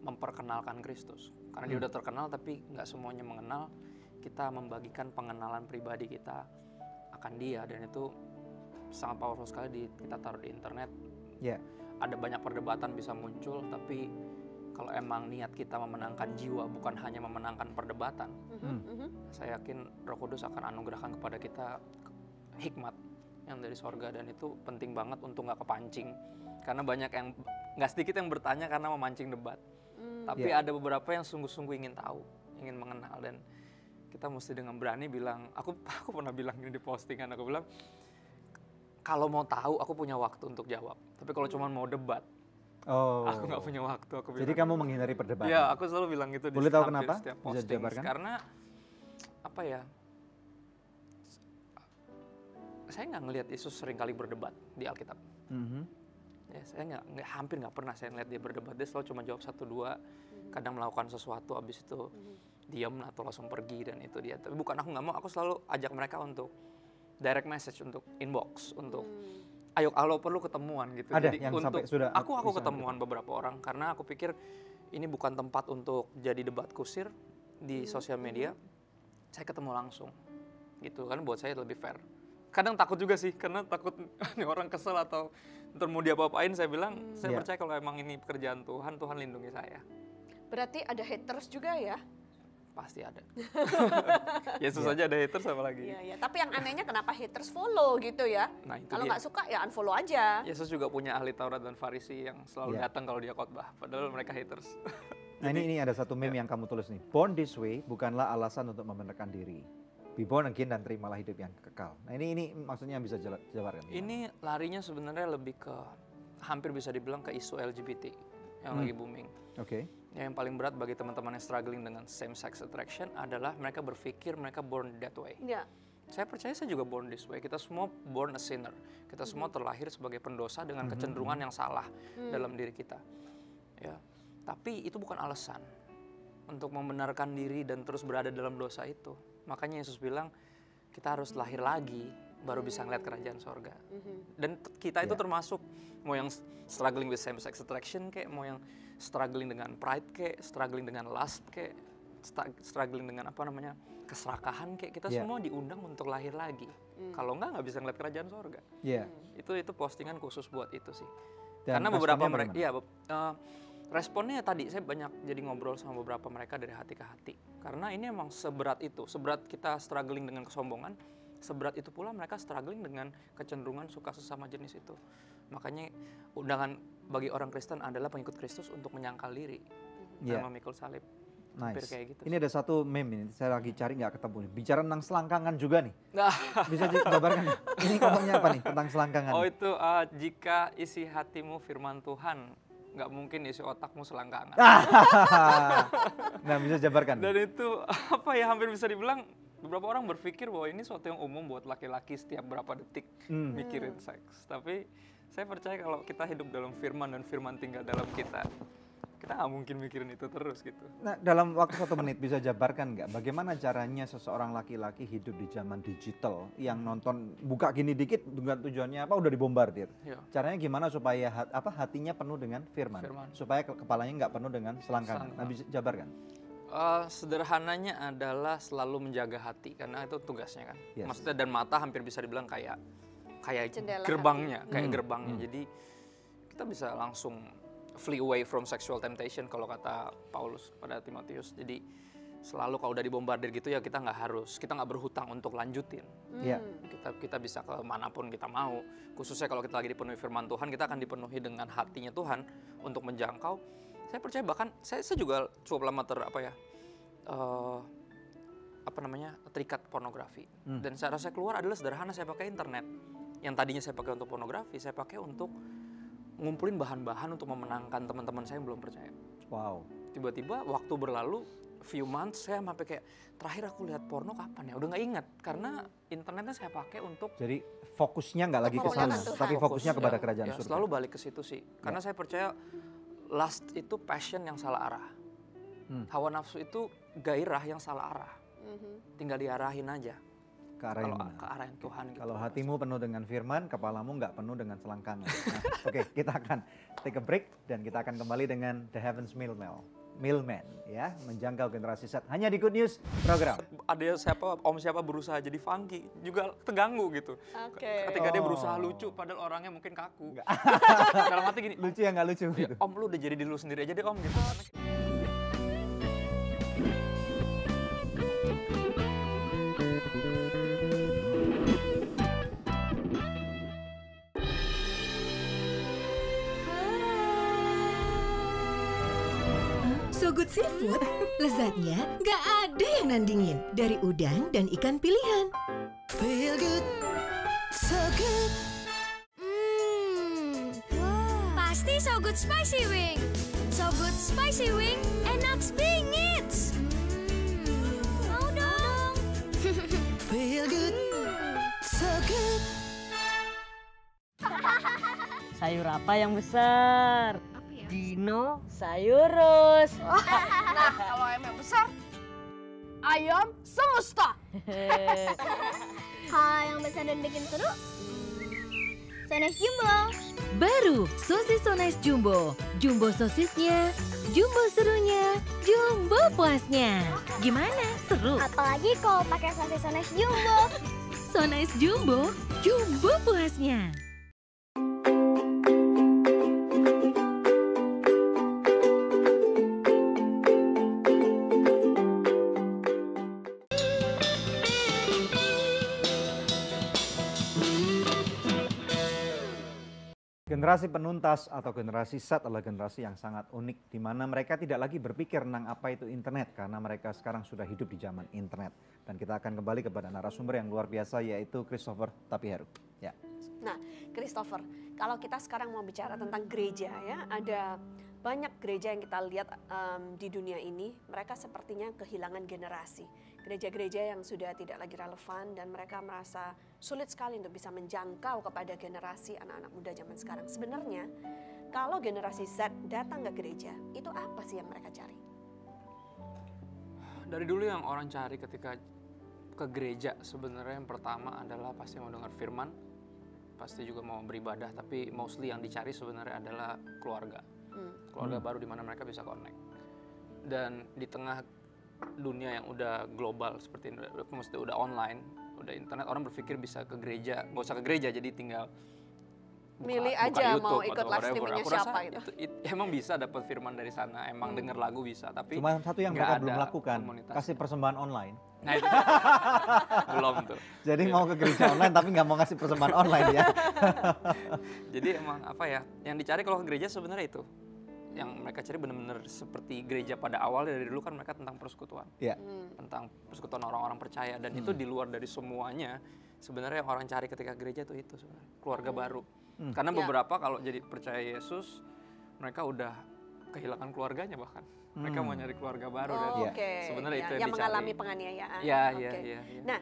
memperkenalkan Kristus. Karena dia udah terkenal tapi nggak semuanya mengenal. Kita membagikan pengenalan pribadi kita akan dia, dan itu sangat powerful sekali kita taruh di internet. Ada banyak perdebatan bisa muncul, tapi kalau emang niat kita memenangkan jiwa, bukan hanya memenangkan perdebatan, saya yakin Roh Kudus akan anugerahkan kepada kita hikmat yang dari sorga, dan itu penting banget untuk nggak kepancing, karena banyak yang nggak sedikit yang bertanya karena memancing debat, tapi ada beberapa yang sungguh-sungguh ingin tahu, ingin mengenal, dan kita mesti dengan berani bilang, aku pernah bilang ini di postingan, aku bilang kalau mau tahu aku punya waktu untuk jawab, tapi kalau cuma mau debat aku nggak punya waktu. Aku bilang, jadi kamu menghindari perdebatan? Iya, aku selalu bilang itu. Boleh tahu kenapa? Setiap Bisa posting. dijabarkan? Karena apa ya? Saya nggak ngelihat Yesus seringkali berdebat di Alkitab. Ya, saya hampir nggak pernah saya ngeliat dia berdebat. Dia selalu cuma jawab 1-2, kadang melakukan sesuatu, habis itu diam atau langsung pergi, dan itu dia. Tapi bukan aku nggak mau, aku selalu ajak mereka untuk direct message, untuk inbox, untuk ayo kalau perlu ketemuan gitu. Ada jadi yang untuk sampai sudah aku ketemuan beberapa orang, karena aku pikir ini bukan tempat untuk jadi debat kusir di sosial media. Saya ketemu langsung gitu kan, buat saya lebih fair. Kadang takut juga sih, karena takut nih orang kesel atau ntar mau diapa-apain. Saya bilang saya percaya kalau emang ini pekerjaan Tuhan, Tuhan lindungi saya. Berarti ada haters juga ya? Pasti ada. Yesus aja ada haters, apa lagi? Iya. Tapi yang anehnya kenapa haters follow gitu ya? Nah, itu kalau dia. nggak suka ya unfollow aja. Yesus juga punya ahli Taurat dan Farisi yang selalu datang kalau dia khotbah, padahal mereka haters. Nah, ini ada satu meme yang kamu tulis nih. Born this way bukanlah alasan untuk membenarkan diri. Be born again dan terimalah hidup yang kekal. Nah, ini maksudnya bisa jabarkan. Ini larinya sebenarnya lebih ke, hampir bisa dibilang ke isu LGBT yang lagi booming. Oke. Yang paling berat bagi teman-teman yang struggling dengan same sex attraction adalah mereka berpikir mereka born that way. Iya. Saya percaya saya juga born this way. Kita semua born a sinner. Kita semua terlahir sebagai pendosa dengan kecenderungan yang salah dalam diri kita. Ya. Tapi itu bukan alasan untuk membenarkan diri dan terus berada dalam dosa itu. Makanya Yesus bilang kita harus lahir lagi baru bisa ngeliat kerajaan sorga. Dan kita itu termasuk mau yang struggling with same sex attraction kayak, mau yang struggling dengan pride kayak, struggling dengan lust kayak, struggling dengan apa namanya keserakahan kayak, kita semua diundang untuk lahir lagi. Kalau nggak bisa ngeliat kerajaan sorga. Itu postingan khusus buat itu sih. Dan karena beberapa mereka, responnya tadi saya banyak jadi ngobrol sama beberapa mereka dari hati ke hati. Karena ini emang seberat itu, seberat kita struggling dengan kesombongan, seberat itu pula mereka struggling dengan kecenderungan suka sesama jenis itu. Makanya undangan bagi orang Kristen adalah pengikut Kristus untuk menyangkal diri dan memikul salib. Hampir kayak gitu. Ini ada satu meme ini, saya lagi cari nggak ketemu nih. Bicara tentang selangkangan juga nih. Bisa dijabarkan nih. Ini ngomongnya apa nih tentang selangkangan? Oh itu jika isi hatimu firman Tuhan, nggak mungkin isi otakmu selangkangan. Nah, bisa jabarkan. Dan itu apa ya, hampir bisa dibilang beberapa orang berpikir bahwa ini suatu yang umum buat laki-laki setiap berapa detik mikirin seks. Tapi saya percaya kalau kita hidup dalam firman dan firman tinggal dalam kita nggak mungkin mikirin itu terus gitu. Nah, dalam waktu 1 menit bisa jabarkan nggak bagaimana caranya seseorang laki-laki hidup di zaman digital yang nonton buka gini dikit dengan tujuannya apa udah dibombardir. Caranya gimana supaya hatinya penuh dengan firman. Supaya kepalanya nggak penuh dengan selangkangan. Nah, bisa jabarkan. Sederhananya adalah selalu menjaga hati, karena itu tugasnya kan. Maksudnya, dan mata hampir bisa dibilang kayak gerbangnya, Jadi kita bisa langsung flee away from sexual temptation kalau kata Paulus pada Timotius. Jadi selalu kalau udah dibombardir gitu ya kita nggak berhutang untuk lanjutin. Kita bisa ke manapun kita mau. Khususnya kalau kita lagi dipenuhi firman Tuhan, kita akan dipenuhi dengan hatinya Tuhan untuk menjangkau. Saya percaya bahkan saya juga cukup lama terikat pornografi. Dan cara saya keluar adalah sederhana, saya pakai internet. Yang tadinya saya pakai untuk pornografi, saya pakai untuk ngumpulin bahan-bahan untuk memenangkan teman-teman saya yang belum percaya. Wow. Tiba-tiba waktu berlalu, few months saya sampai kayak, terakhir aku lihat porno kapan ya? Udah nggak ingat, karena internetnya saya pakai untuk. Jadi fokusnya nggak lagi ke sana, tapi fokusnya kepada kerajaan surga. Selalu balik ke situ sih, karena saya percaya lust itu passion yang salah arah. Hawa nafsu itu gairah yang salah arah. Tinggal diarahin aja. Ke arah yang Tuhan. Gitu. Kalau hatimu penuh dengan firman, kepalamu nggak penuh dengan selangkangan. Nah, Oke, kita akan take a break dan kita akan kembali dengan The Heavens Millman, ya, menjangkau generasi Z hanya di Good News program. Ada siapa berusaha jadi funky juga terganggu gitu. Ketika dia berusaha lucu, padahal orangnya mungkin kaku. Dalam hati gini, lucu ya nggak lucu gitu. Om, lu udah jadi diri lu sendiri aja deh Om gitu. So Good Seafood, lezatnya nggak ada yang nandingin dari udang dan ikan pilihan. Feel good, so good. Pasti So Good Spicy Wing. So Good Spicy Wing, enak bingit. Mau dong. Feel good, so good. Sayur apa yang besar? Apa ya? Dinosaurus. Nah, kalau ayam yang besar, ayam semesta. Hal yang besar dan bikin seru. Sones Jumbo. Baru sosis So Nice Jumbo. Jumbo sosisnya, jumbo serunya, jumbo puasnya. Gimana? Seru? Apalagi kalau pakai sosis Sones Jumbo. So Nice Jumbo, jumbo puasnya. Generasi penuntas atau generasi Z adalah generasi yang sangat unik, di mana mereka tidak lagi berpikir tentang apa itu internet, karena mereka sekarang sudah hidup di zaman internet. Dan kita akan kembali kepada narasumber yang luar biasa, yaitu Christopher Tapiheru. Ya. Nah, Christopher, kalau kita sekarang mau bicara tentang gereja ya, ada banyak gereja yang kita lihat di dunia ini, mereka sepertinya kehilangan generasi. Gereja-gereja yang sudah tidak lagi relevan dan mereka merasa sulit sekali untuk bisa menjangkau kepada generasi anak-anak muda zaman sekarang. Sebenarnya, kalau generasi Z datang ke gereja, itu apa sih yang mereka cari? Dari dulu yang orang cari ketika ke gereja sebenarnya yang pertama adalah pasti mau dengar firman, pasti juga mau beribadah, tapi mostly yang dicari sebenarnya adalah keluarga. Keluarga baru di mana mereka bisa connect. Dan di tengah dunia yang udah global seperti ini, maksudnya udah online, udah internet, orang berpikir bisa ke gereja, nggak usah ke gereja, jadi tinggal milih aja YouTube mau ikut live whatever. streamingnya Aku siapa rasa gitu. Emang bisa dapat firman dari sana, emang denger lagu bisa, tapi Cuma satu yang nggak mereka ada belum lakukan, komunitasnya. kasih persembahan online. Nah itu belum tuh. Jadi mau ke gereja online tapi nggak mau ngasih persembahan online ya. Jadi emang apa ya, yang dicari kalau ke gereja sebenarnya itu. Yang mereka cari benar-benar seperti gereja pada awal, dari dulu kan mereka tentang persekutuan. Iya. Tentang persekutuan orang-orang percaya, dan itu di luar dari semuanya. Sebenarnya yang orang cari ketika gereja itu sebenarnya keluarga baru. Karena beberapa kalau jadi percaya Yesus, mereka udah kehilangan keluarganya bahkan. Mereka mau nyari keluarga baru, dan sebenarnya itu yang mengalami penganiayaan. Iya. Nah,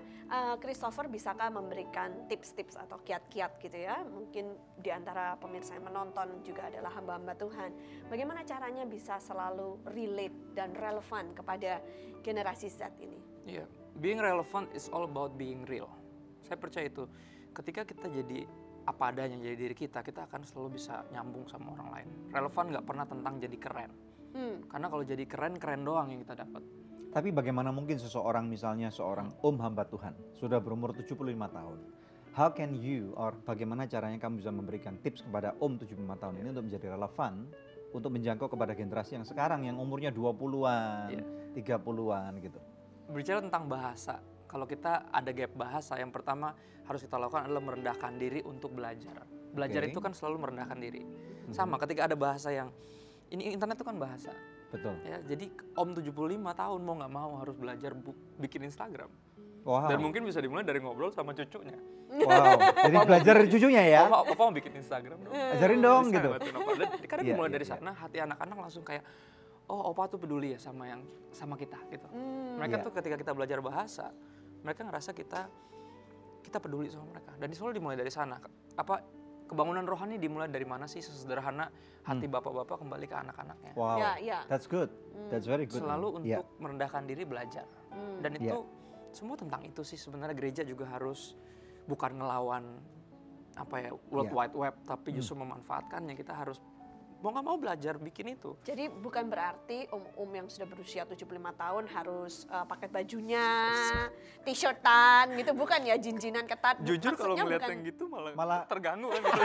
Christopher bisakah memberikan tips-tips atau kiat-kiat gitu ya? Mungkin di antara pemirsa yang menonton juga adalah hamba-hamba Tuhan. Bagaimana caranya bisa selalu relate dan relevan kepada generasi Z ini? Iya, being relevant is all about being real. Saya percaya itu. Ketika kita jadi apa adanya, jadi diri kita akan selalu bisa nyambung sama orang lain. Relevan nggak pernah tentang jadi keren. Karena kalau jadi keren doang yang kita dapat. Tapi bagaimana mungkin seseorang, misalnya seorang hamba Tuhan, sudah berumur 75 tahun. How can you, or bagaimana caranya kamu bisa memberikan tips kepada 75 tahun ini untuk menjadi relevan, untuk menjangkau kepada generasi yang sekarang, yang umurnya 20-an, 30-an gitu. Berbicara tentang bahasa, kalau kita ada gap bahasa, yang pertama harus kita lakukan adalah merendahkan diri untuk belajar. Belajar itu kan selalu merendahkan diri. Sama ketika ada bahasa yang, ini internet itu kan bahasa. Betul. Ya, jadi om 75 tahun mau nggak mau harus belajar bikin Instagram. Wow. Dan mungkin bisa dimulai dari ngobrol sama cucunya. Wow, jadi belajar dari cucunya ya? Papa mau bikin Instagram dong. Ajarin dong gitu. Karena dimulai dari sana, hati anak-anak langsung kayak, oh opa tuh peduli ya sama kita gitu. Mereka tuh ketika kita belajar bahasa, mereka ngerasa kita peduli sama mereka. Dan selalu dimulai dari sana. Kebangunan rohani dimulai dari mana sih? Sesederhana hati bapak-bapak kembali ke anak-anaknya. Wow, that's good. That's very good. Selalu untuk merendahkan diri belajar. Dan itu semua tentang itu sih sebenarnya. Gereja juga harus bukan ngelawan World Wide Web, tapi justru memanfaatkannya. Kita harus mau nggak mau belajar bikin itu. Jadi bukan berarti om-om yang sudah berusia 75 tahun harus pakai bajunya, t-shirtan gitu, bukan ya, jinjinan ketat. Jujur kalau ngeliat yang gitu malah terganggu kan gitu.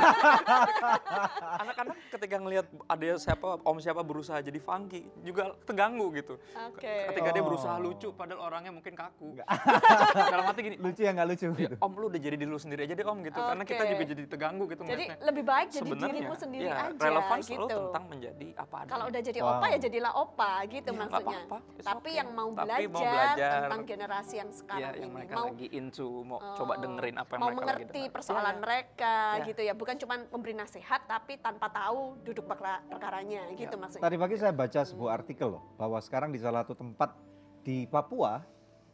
Anak-anak ketika ngelihat ada siapa berusaha jadi funky juga terganggu gitu. Ketika dia berusaha lucu padahal orangnya mungkin kaku. Dalam hati gini, lucu ya nggak lucu gitu. Om lu udah jadi diri lu sendiri aja deh om gitu. Karena kita juga jadi terganggu gitu. Jadi lebih baik jadi dirimu sendiri aja. Relevan gitu selalu tentang menjadi apa adanya. Kalau udah jadi opa ya jadilah opa gitu Ya, maksudnya. apa-apa, Tapi okay. yang mau Tapi belajar tentang generasi yang ya, sekarang yang ini, mereka mau lagi into, mau coba dengerin apa yang mau mereka mengerti lagi dengar. persoalan mereka Ya. gitu ya, bukan cuma memberi nasihat tapi tanpa tahu duduk perkaranya gitu maksudnya. Tadi pagi saya baca sebuah artikel loh, bahwa sekarang di salah satu tempat di Papua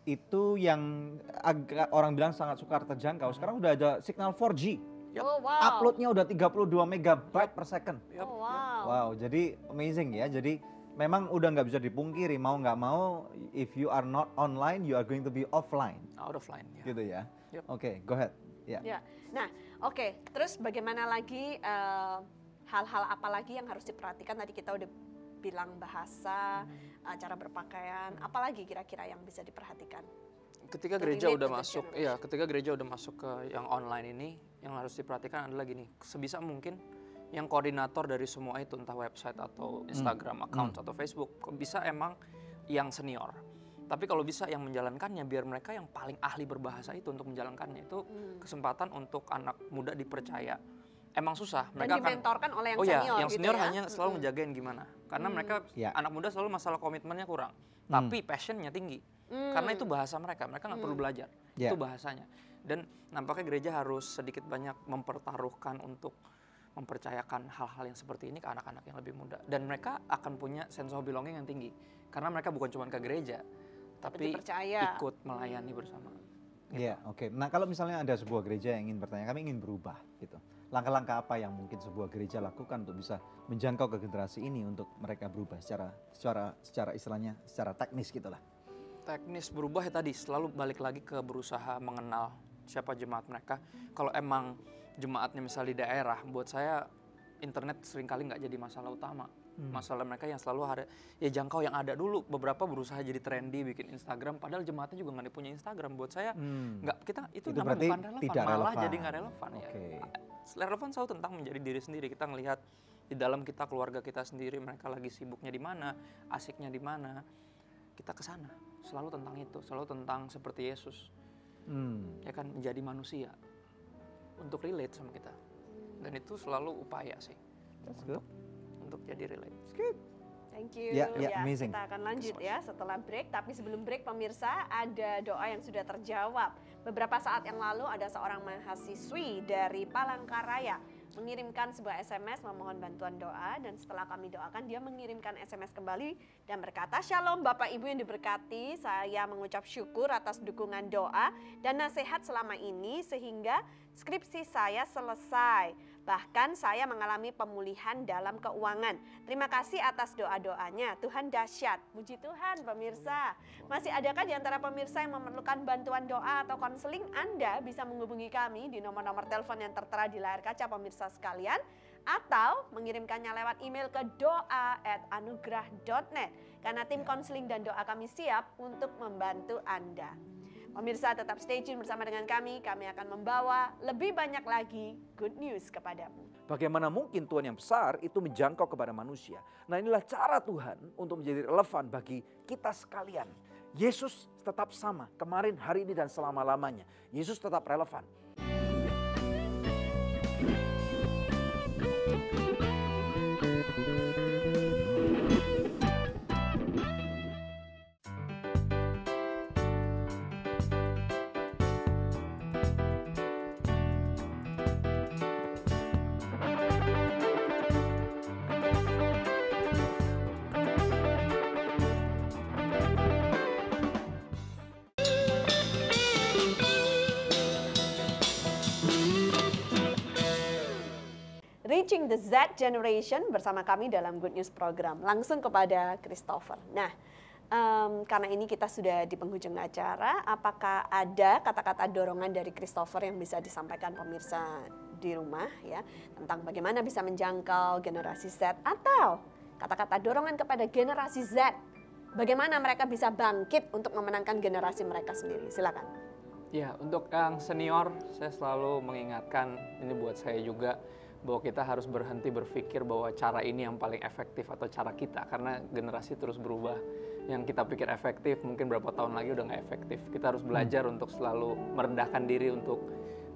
itu yang agak orang bilang sangat sukar terjangkau, sekarang udah ada signal 4G. Oh wow. Uploadnya udah 32 megabyte per second. Oh wow. Wow, jadi amazing ya. Jadi memang udah nggak bisa dipungkiri, mau nggak mau, if you are not online, you are going to be offline. Out of line. Ya. Gitu ya. Yep. Oke, go ahead. Ya. Ya. Nah, oke. Terus bagaimana lagi hal-hal apa lagi yang harus diperhatikan? Tadi kita udah bilang bahasa, cara berpakaian, apalagi kira-kira yang bisa diperhatikan? Ketika gereja udah masuk, ketika gereja udah masuk ke yang online ini, yang harus diperhatikan adalah gini, sebisa mungkin yang koordinator dari semua itu, entah website atau Instagram account atau Facebook, bisa emang yang senior. Tapi kalau bisa yang menjalankannya, biar mereka yang paling ahli berbahasa itu untuk menjalankannya, itu kesempatan untuk anak muda dipercaya. Emang susah, mereka dan dimentorkan oleh yang senior. senior Yang senior gitu ya? hanya selalu ngejagain gimana, karena mereka anak muda selalu masalah komitmennya kurang, tapi passionnya tinggi, karena itu bahasa mereka nggak perlu belajar, itu bahasanya. Dan nampaknya gereja harus sedikit banyak mempertaruhkan untuk mempercayakan hal-hal yang seperti ini ke anak-anak yang lebih muda, dan mereka akan punya sense of belonging yang tinggi, karena mereka bukan cuma ke gereja, tapi ikut melayani bersama. Iya, oke. Nah, kalau misalnya ada sebuah gereja yang ingin bertanya, kami ingin berubah gitu. Langkah-langkah apa yang mungkin sebuah gereja lakukan untuk bisa menjangkau ke generasi ini untuk mereka berubah secara istilahnya secara teknis gitulah. Teknis berubah ya tadi, selalu balik lagi ke berusaha mengenal siapa jemaat mereka. Kalau emang jemaatnya misalnya di daerah, buat saya internet seringkali nggak jadi masalah utama. Masalah mereka yang selalu ada, ya jangkau yang ada dulu. Beberapa berusaha jadi trendy bikin Instagram, padahal jemaatnya juga nggak punya Instagram. Buat saya nggak, kita itu namanya bukan relevan, malah jadi nggak relevan ya. Relevan selalu tentang menjadi diri sendiri. Kita ngelihat di dalam kita, keluarga kita sendiri, mereka lagi sibuknya di mana, asiknya di mana, kita ke sana. Selalu tentang itu, selalu tentang seperti Yesus, ya kan, menjadi manusia untuk relate sama kita. Dan itu selalu upaya sih untuk jadi relate. Thank you. Ya, amazing. Kita akan lanjut ya setelah break. Tapi sebelum break, pemirsa, ada doa yang sudah terjawab. Beberapa saat yang lalu ada seorang mahasiswi dari Palangkaraya mengirimkan sebuah SMS memohon bantuan doa, dan setelah kami doakan dia mengirimkan SMS kembali dan berkata, "Shalom Bapak Ibu yang diberkati, saya mengucap syukur atas dukungan doa dan nasihat selama ini sehingga skripsi saya selesai. Bahkan saya mengalami pemulihan dalam keuangan. Terima kasih atas doa-doanya. Tuhan dahsyat." Puji Tuhan pemirsa. Masih adakah di antara pemirsa yang memerlukan bantuan doa atau konseling? Anda bisa menghubungi kami di nomor-nomor telepon yang tertera di layar kaca pemirsa sekalian, atau mengirimkannya lewat email ke doa@anugerah.net, karena tim konseling dan doa kami siap untuk membantu Anda. Pemirsa, tetap stay tune bersama dengan kami akan membawa lebih banyak lagi good news kepadamu. Bagaimana mungkin Tuhan yang besar itu menjangkau kepada manusia? Nah, inilah cara Tuhan untuk menjadi relevan bagi kita sekalian. Yesus tetap sama, kemarin, hari ini, dan selama-lamanya. Yesus tetap relevan. Reaching the Z Generation bersama kami dalam Good News Program. Langsung kepada Christopher. Nah, karena ini kita sudah di penghujung acara, apakah ada kata-kata dorongan dari Christopher yang bisa disampaikan pemirsa di rumah ya, tentang bagaimana bisa menjangkau generasi Z, atau kata-kata dorongan kepada generasi Z, bagaimana mereka bisa bangkit untuk memenangkan generasi mereka sendiri? Silakan. Ya, untuk yang senior, saya selalu mengingatkan, ini buat saya juga, bahwa kita harus berhenti berpikir bahwa cara ini yang paling efektif atau cara kita, karena generasi terus berubah. Yang kita pikir efektif mungkin berapa tahun lagi udah nggak efektif. Kita harus belajar untuk selalu merendahkan diri untuk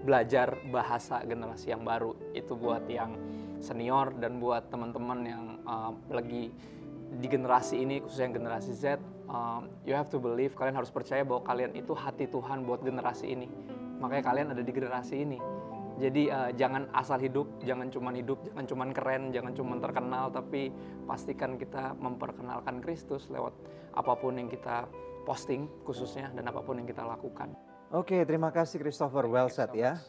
belajar bahasa generasi yang baru. Itu buat yang senior dan buat teman-teman yang lagi di generasi ini, khususnya generasi Z, you have to believe, kalian harus percaya bahwa kalian itu hati Tuhan buat generasi ini. Makanya kalian ada di generasi ini. Jadi jangan asal hidup, jangan cuman keren, jangan cuman terkenal, tapi pastikan kita memperkenalkan Kristus lewat apapun yang kita posting khususnya dan apapun yang kita lakukan. Oke, terima kasih Christopher, well said ya.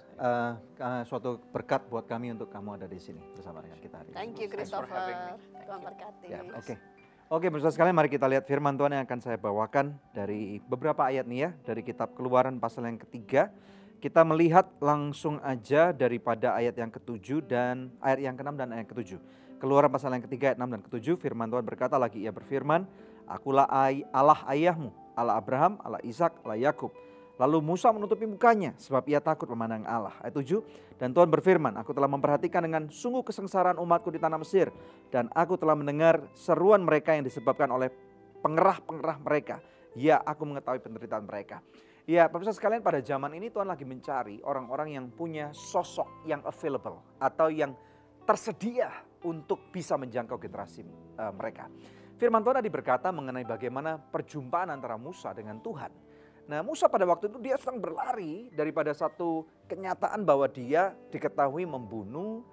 Suatu berkat buat kami untuk kamu ada di sini bersama dengan kita hari ini. Thank you Christopher, Tuhan berkati. Oke, bersama sekalian mari kita lihat firman Tuhan yang akan saya bawakan dari beberapa ayat nih ya, dari kitab Keluaran pasal yang ketiga. Kita melihat langsung aja daripada ayat yang ke-7 dan ayat yang ke-6 dan ayat yang ke-7. Keluaran pasal yang ketiga ayat 6 dan ke-7, firman Tuhan berkata lagi, ia berfirman, akulah Allah ayahmu, Allah Abraham, Allah Ishak, Allah Yakub. Lalu Musa menutupi mukanya sebab ia takut memandang Allah. Ayat 7, dan Tuhan berfirman, aku telah memperhatikan dengan sungguh kesengsaraan umatku di tanah Mesir, dan aku telah mendengar seruan mereka yang disebabkan oleh pengerah-pengerah mereka. Ya, aku mengetahui penderitaan mereka. Ya, pemirsa sekalian, pada zaman ini Tuhan lagi mencari orang-orang yang punya sosok yang available atau yang tersedia untuk bisa menjangkau generasi mereka. Firman Tuhan tadi berkata mengenai bagaimana perjumpaan antara Musa dengan Tuhan. Nah, Musa pada waktu itu dia sedang berlari daripada satu kenyataan bahwa dia diketahui membunuh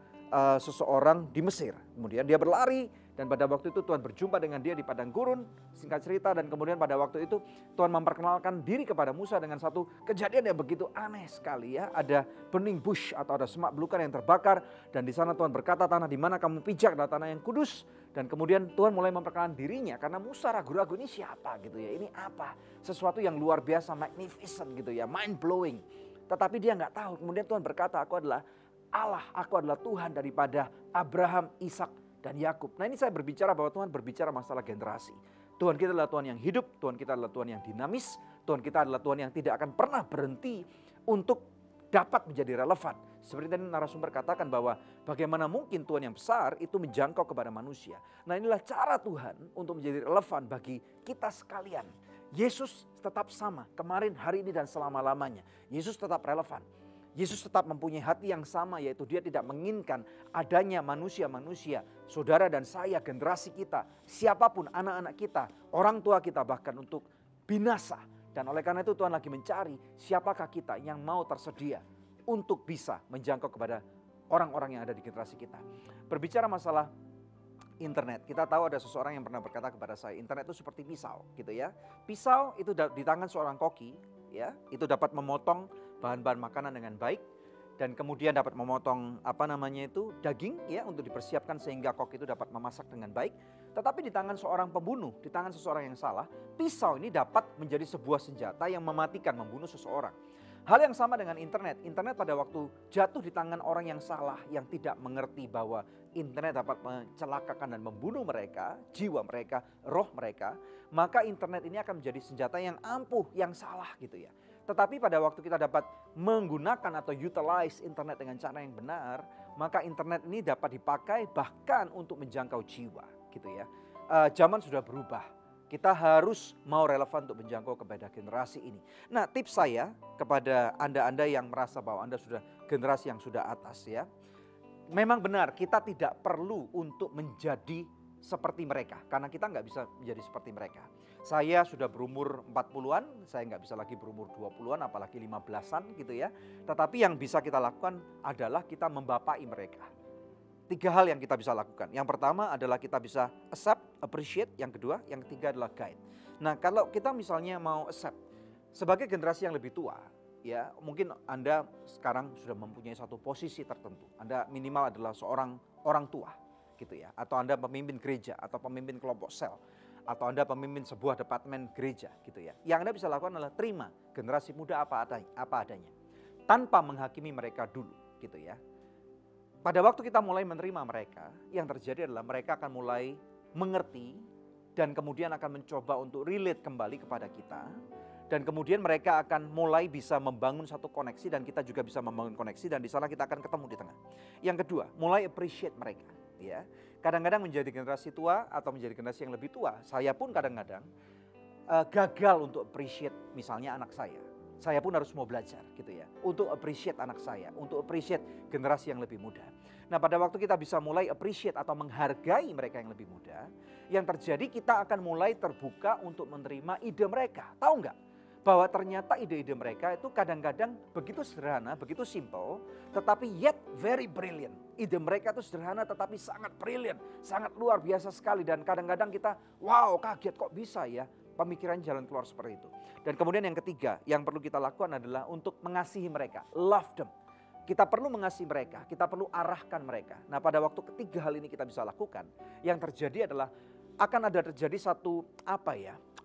seseorang di Mesir. Kemudian dia berlari dan pada waktu itu Tuhan berjumpa dengan dia di padang gurun, singkat cerita, dan kemudian pada waktu itu Tuhan memperkenalkan diri kepada Musa dengan satu kejadian yang begitu aneh sekali ya. Ada burning bush atau ada semak belukar yang terbakar dan di sana Tuhan berkata, tanah di mana kamu pijak adalah tanah yang kudus. Dan kemudian Tuhan mulai memperkenalkan dirinya karena Musa ragu-ragu, ini siapa gitu ya, ini apa, sesuatu yang luar biasa, magnificent gitu ya, mind blowing. Tetapi dia nggak tahu. Kemudian Tuhan berkata, aku adalah Allah, aku adalah Tuhan daripada Abraham, Ishak, dan Yakub. Nah, ini saya berbicara bahwa Tuhan berbicara masalah generasi. Tuhan kita adalah Tuhan yang hidup, Tuhan kita adalah Tuhan yang dinamis, Tuhan kita adalah Tuhan yang tidak akan pernah berhenti untuk dapat menjadi relevan. Seperti tadi narasumber katakan bahwa bagaimana mungkin Tuhan yang besar itu menjangkau kepada manusia. Nah, inilah cara Tuhan untuk menjadi relevan bagi kita sekalian. Yesus tetap sama kemarin, hari ini, dan selama-lamanya. Yesus tetap relevan. Yesus tetap mempunyai hati yang sama, yaitu dia tidak menginginkan adanya manusia-manusia, saudara dan saya, generasi kita, siapapun, anak-anak kita, orang tua kita, bahkan untuk binasa. Dan oleh karena itu Tuhan lagi mencari siapakah kita yang mau tersedia untuk bisa menjangkau kepada orang-orang yang ada di generasi kita. Berbicara masalah internet, kita tahu ada seseorang yang pernah berkata kepada saya, internet itu seperti pisau gitu ya. Pisau itu di tangan seorang koki ya, itu dapat memotong bahan-bahan makanan dengan baik dan kemudian dapat memotong daging ya untuk dipersiapkan sehingga kok itu dapat memasak dengan baik. Tetapi di tangan seorang pembunuh, di tangan seseorang yang salah, pisau ini dapat menjadi sebuah senjata yang mematikan, membunuh seseorang. Hal yang sama dengan internet. Internet pada waktu jatuh di tangan orang yang salah, yang tidak mengerti bahwa internet dapat mencelakakan dan membunuh mereka, jiwa mereka, roh mereka, maka internet ini akan menjadi senjata yang ampuh, yang salah gitu ya. Tetapi pada waktu kita dapat menggunakan atau utilize internet dengan cara yang benar, maka internet ini dapat dipakai bahkan untuk menjangkau jiwa gitu ya. Zaman sudah berubah. Kita harus mau relevan untuk menjangkau kepada generasi ini. Nah, tips saya kepada Anda-Anda yang merasa bahwa Anda sudah generasi yang sudah atas ya. Memang benar kita tidak perlu untuk menjadi seperti mereka. Karena kita nggak bisa menjadi seperti mereka. Saya sudah berumur 40-an, saya nggak bisa lagi berumur 20-an, apalagi 15-an gitu ya. Tetapi yang bisa kita lakukan adalah kita membapai mereka. 3 hal yang kita bisa lakukan. Yang pertama adalah kita bisa accept, appreciate. Yang kedua, yang ketiga adalah guide. Nah, kalau kita misalnya mau accept, sebagai generasi yang lebih tua, ya mungkin Anda sekarang sudah mempunyai satu posisi tertentu. Anda minimal adalah seorang orang tua gitu ya. Atau Anda pemimpin gereja, atau pemimpin kelompok sel. Atau Anda pemimpin sebuah departemen gereja gitu ya. Yang Anda bisa lakukan adalah terima generasi muda apa adanya. Tanpa menghakimi mereka dulu gitu ya. Pada waktu kita mulai menerima mereka, yang terjadi adalah mereka akan mulai mengerti dan kemudian akan mencoba untuk relate kembali kepada kita. Dan kemudian mereka akan mulai bisa membangun satu koneksi dan kita juga bisa membangun koneksi dan di sana kita akan ketemu di tengah. Yang kedua, mulai appreciate mereka. Ya, kadang-kadang menjadi generasi tua atau menjadi generasi yang lebih tua, saya pun kadang-kadang gagal untuk appreciate misalnya anak saya. saya pun harus mau belajar gitu ya. Untuk appreciate anak saya, untuk appreciate generasi yang lebih muda. Nah pada waktu kita bisa mulai appreciate atau menghargai mereka yang lebih muda, yang terjadi kita akan mulai terbuka untuk menerima ide mereka. Tahu nggak? Bahwa ternyata ide-ide mereka itu kadang-kadang begitu sederhana, begitu simple, tetapi yet very brilliant. Ide mereka itu sederhana tetapi sangat brilliant, sangat luar biasa sekali. Dan kadang-kadang kita, wow kaget kok bisa ya pemikiran jalan keluar seperti itu. Dan kemudian yang ketiga, yang perlu kita lakukan adalah untuk mengasihi mereka, love them. Kita perlu mengasihi mereka, kita perlu arahkan mereka. Nah pada waktu ketiga hal ini kita bisa lakukan, yang terjadi adalah akan ada terjadi satu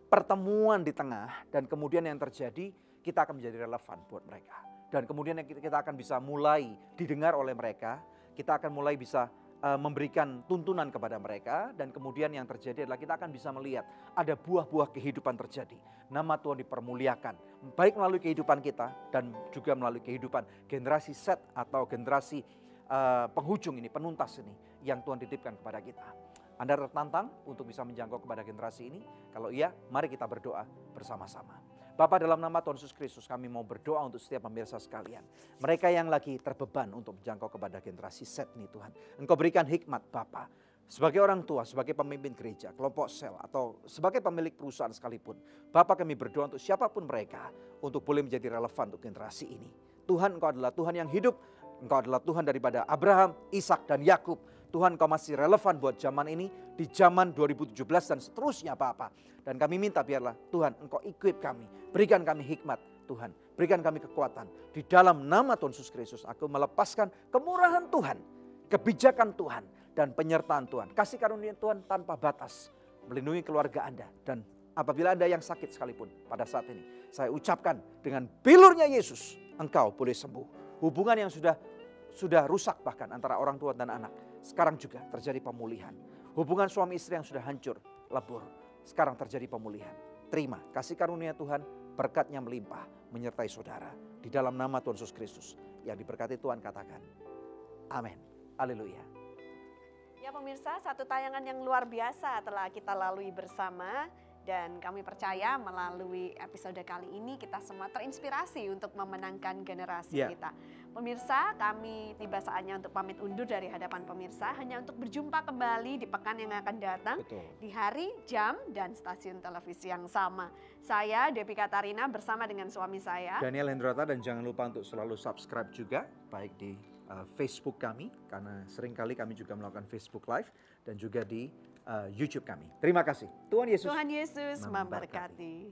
pertemuan di tengah, dan kemudian yang terjadi kita akan menjadi relevan buat mereka. Dan kemudian kita akan bisa mulai didengar oleh mereka, kita akan mulai bisa memberikan tuntunan kepada mereka, dan kemudian yang terjadi adalah kita akan bisa melihat ada buah-buah kehidupan terjadi. Nama Tuhan dipermuliakan, baik melalui kehidupan kita dan juga melalui kehidupan generasi set atau generasi penghujung ini, penuntas ini yang Tuhan titipkan kepada kita. Anda tertantang untuk bisa menjangkau kepada generasi ini? Kalau iya, mari kita berdoa bersama-sama. Bapa, dalam nama Tuhan Yesus Kristus kami mau berdoa untuk setiap pemirsa sekalian. Mereka yang lagi terbeban untuk menjangkau kepada generasi set ini Tuhan. Engkau berikan hikmat Bapa. Sebagai orang tua, sebagai pemimpin gereja, kelompok sel, atau sebagai pemilik perusahaan sekalipun. Bapa kami berdoa untuk siapapun mereka untuk boleh menjadi relevan untuk generasi ini. Tuhan Engkau adalah Tuhan yang hidup. Engkau adalah Tuhan daripada Abraham, Ishak dan Yakub. Tuhan Engkau masih relevan buat zaman ini, di zaman 2017 dan seterusnya Bapa. Dan kami minta biarlah Tuhan Engkau equip kami, berikan kami hikmat Tuhan, berikan kami kekuatan. Di dalam nama Tuhan Yesus Kristus aku melepaskan kemurahan Tuhan, kebijakan Tuhan dan penyertaan Tuhan. Kasih karunia Tuhan tanpa batas, melindungi keluarga Anda. Dan apabila Anda yang sakit sekalipun pada saat ini, saya ucapkan dengan bilurnya Yesus, engkau boleh sembuh. Hubungan yang sudah rusak bahkan antara orang tua dan anak, sekarang juga terjadi pemulihan. Hubungan suami istri yang sudah hancur, lebur, sekarang terjadi pemulihan. Terima kasih karunia Tuhan, berkatnya melimpah menyertai saudara. Di dalam nama Tuhan Yesus Kristus, yang diberkati Tuhan katakan, amin. Haleluya. Ya pemirsa, satu tayangan yang luar biasa telah kita lalui bersama. Dan kami percaya melalui episode kali ini kita semua terinspirasi untuk memenangkan generasi kita. Pemirsa, kami tiba saatnya untuk pamit undur dari hadapan pemirsa. Hanya untuk berjumpa kembali di pekan yang akan datang. Betul. Di hari, jam, dan stasiun televisi yang sama. Saya Debbie Katarina bersama dengan suami saya Daniel Hendrata, dan jangan lupa untuk selalu subscribe juga. Baik di Facebook kami, karena seringkali kami juga melakukan Facebook Live. Dan juga di YouTube kami. Terima kasih. Tuhan Yesus memberkati.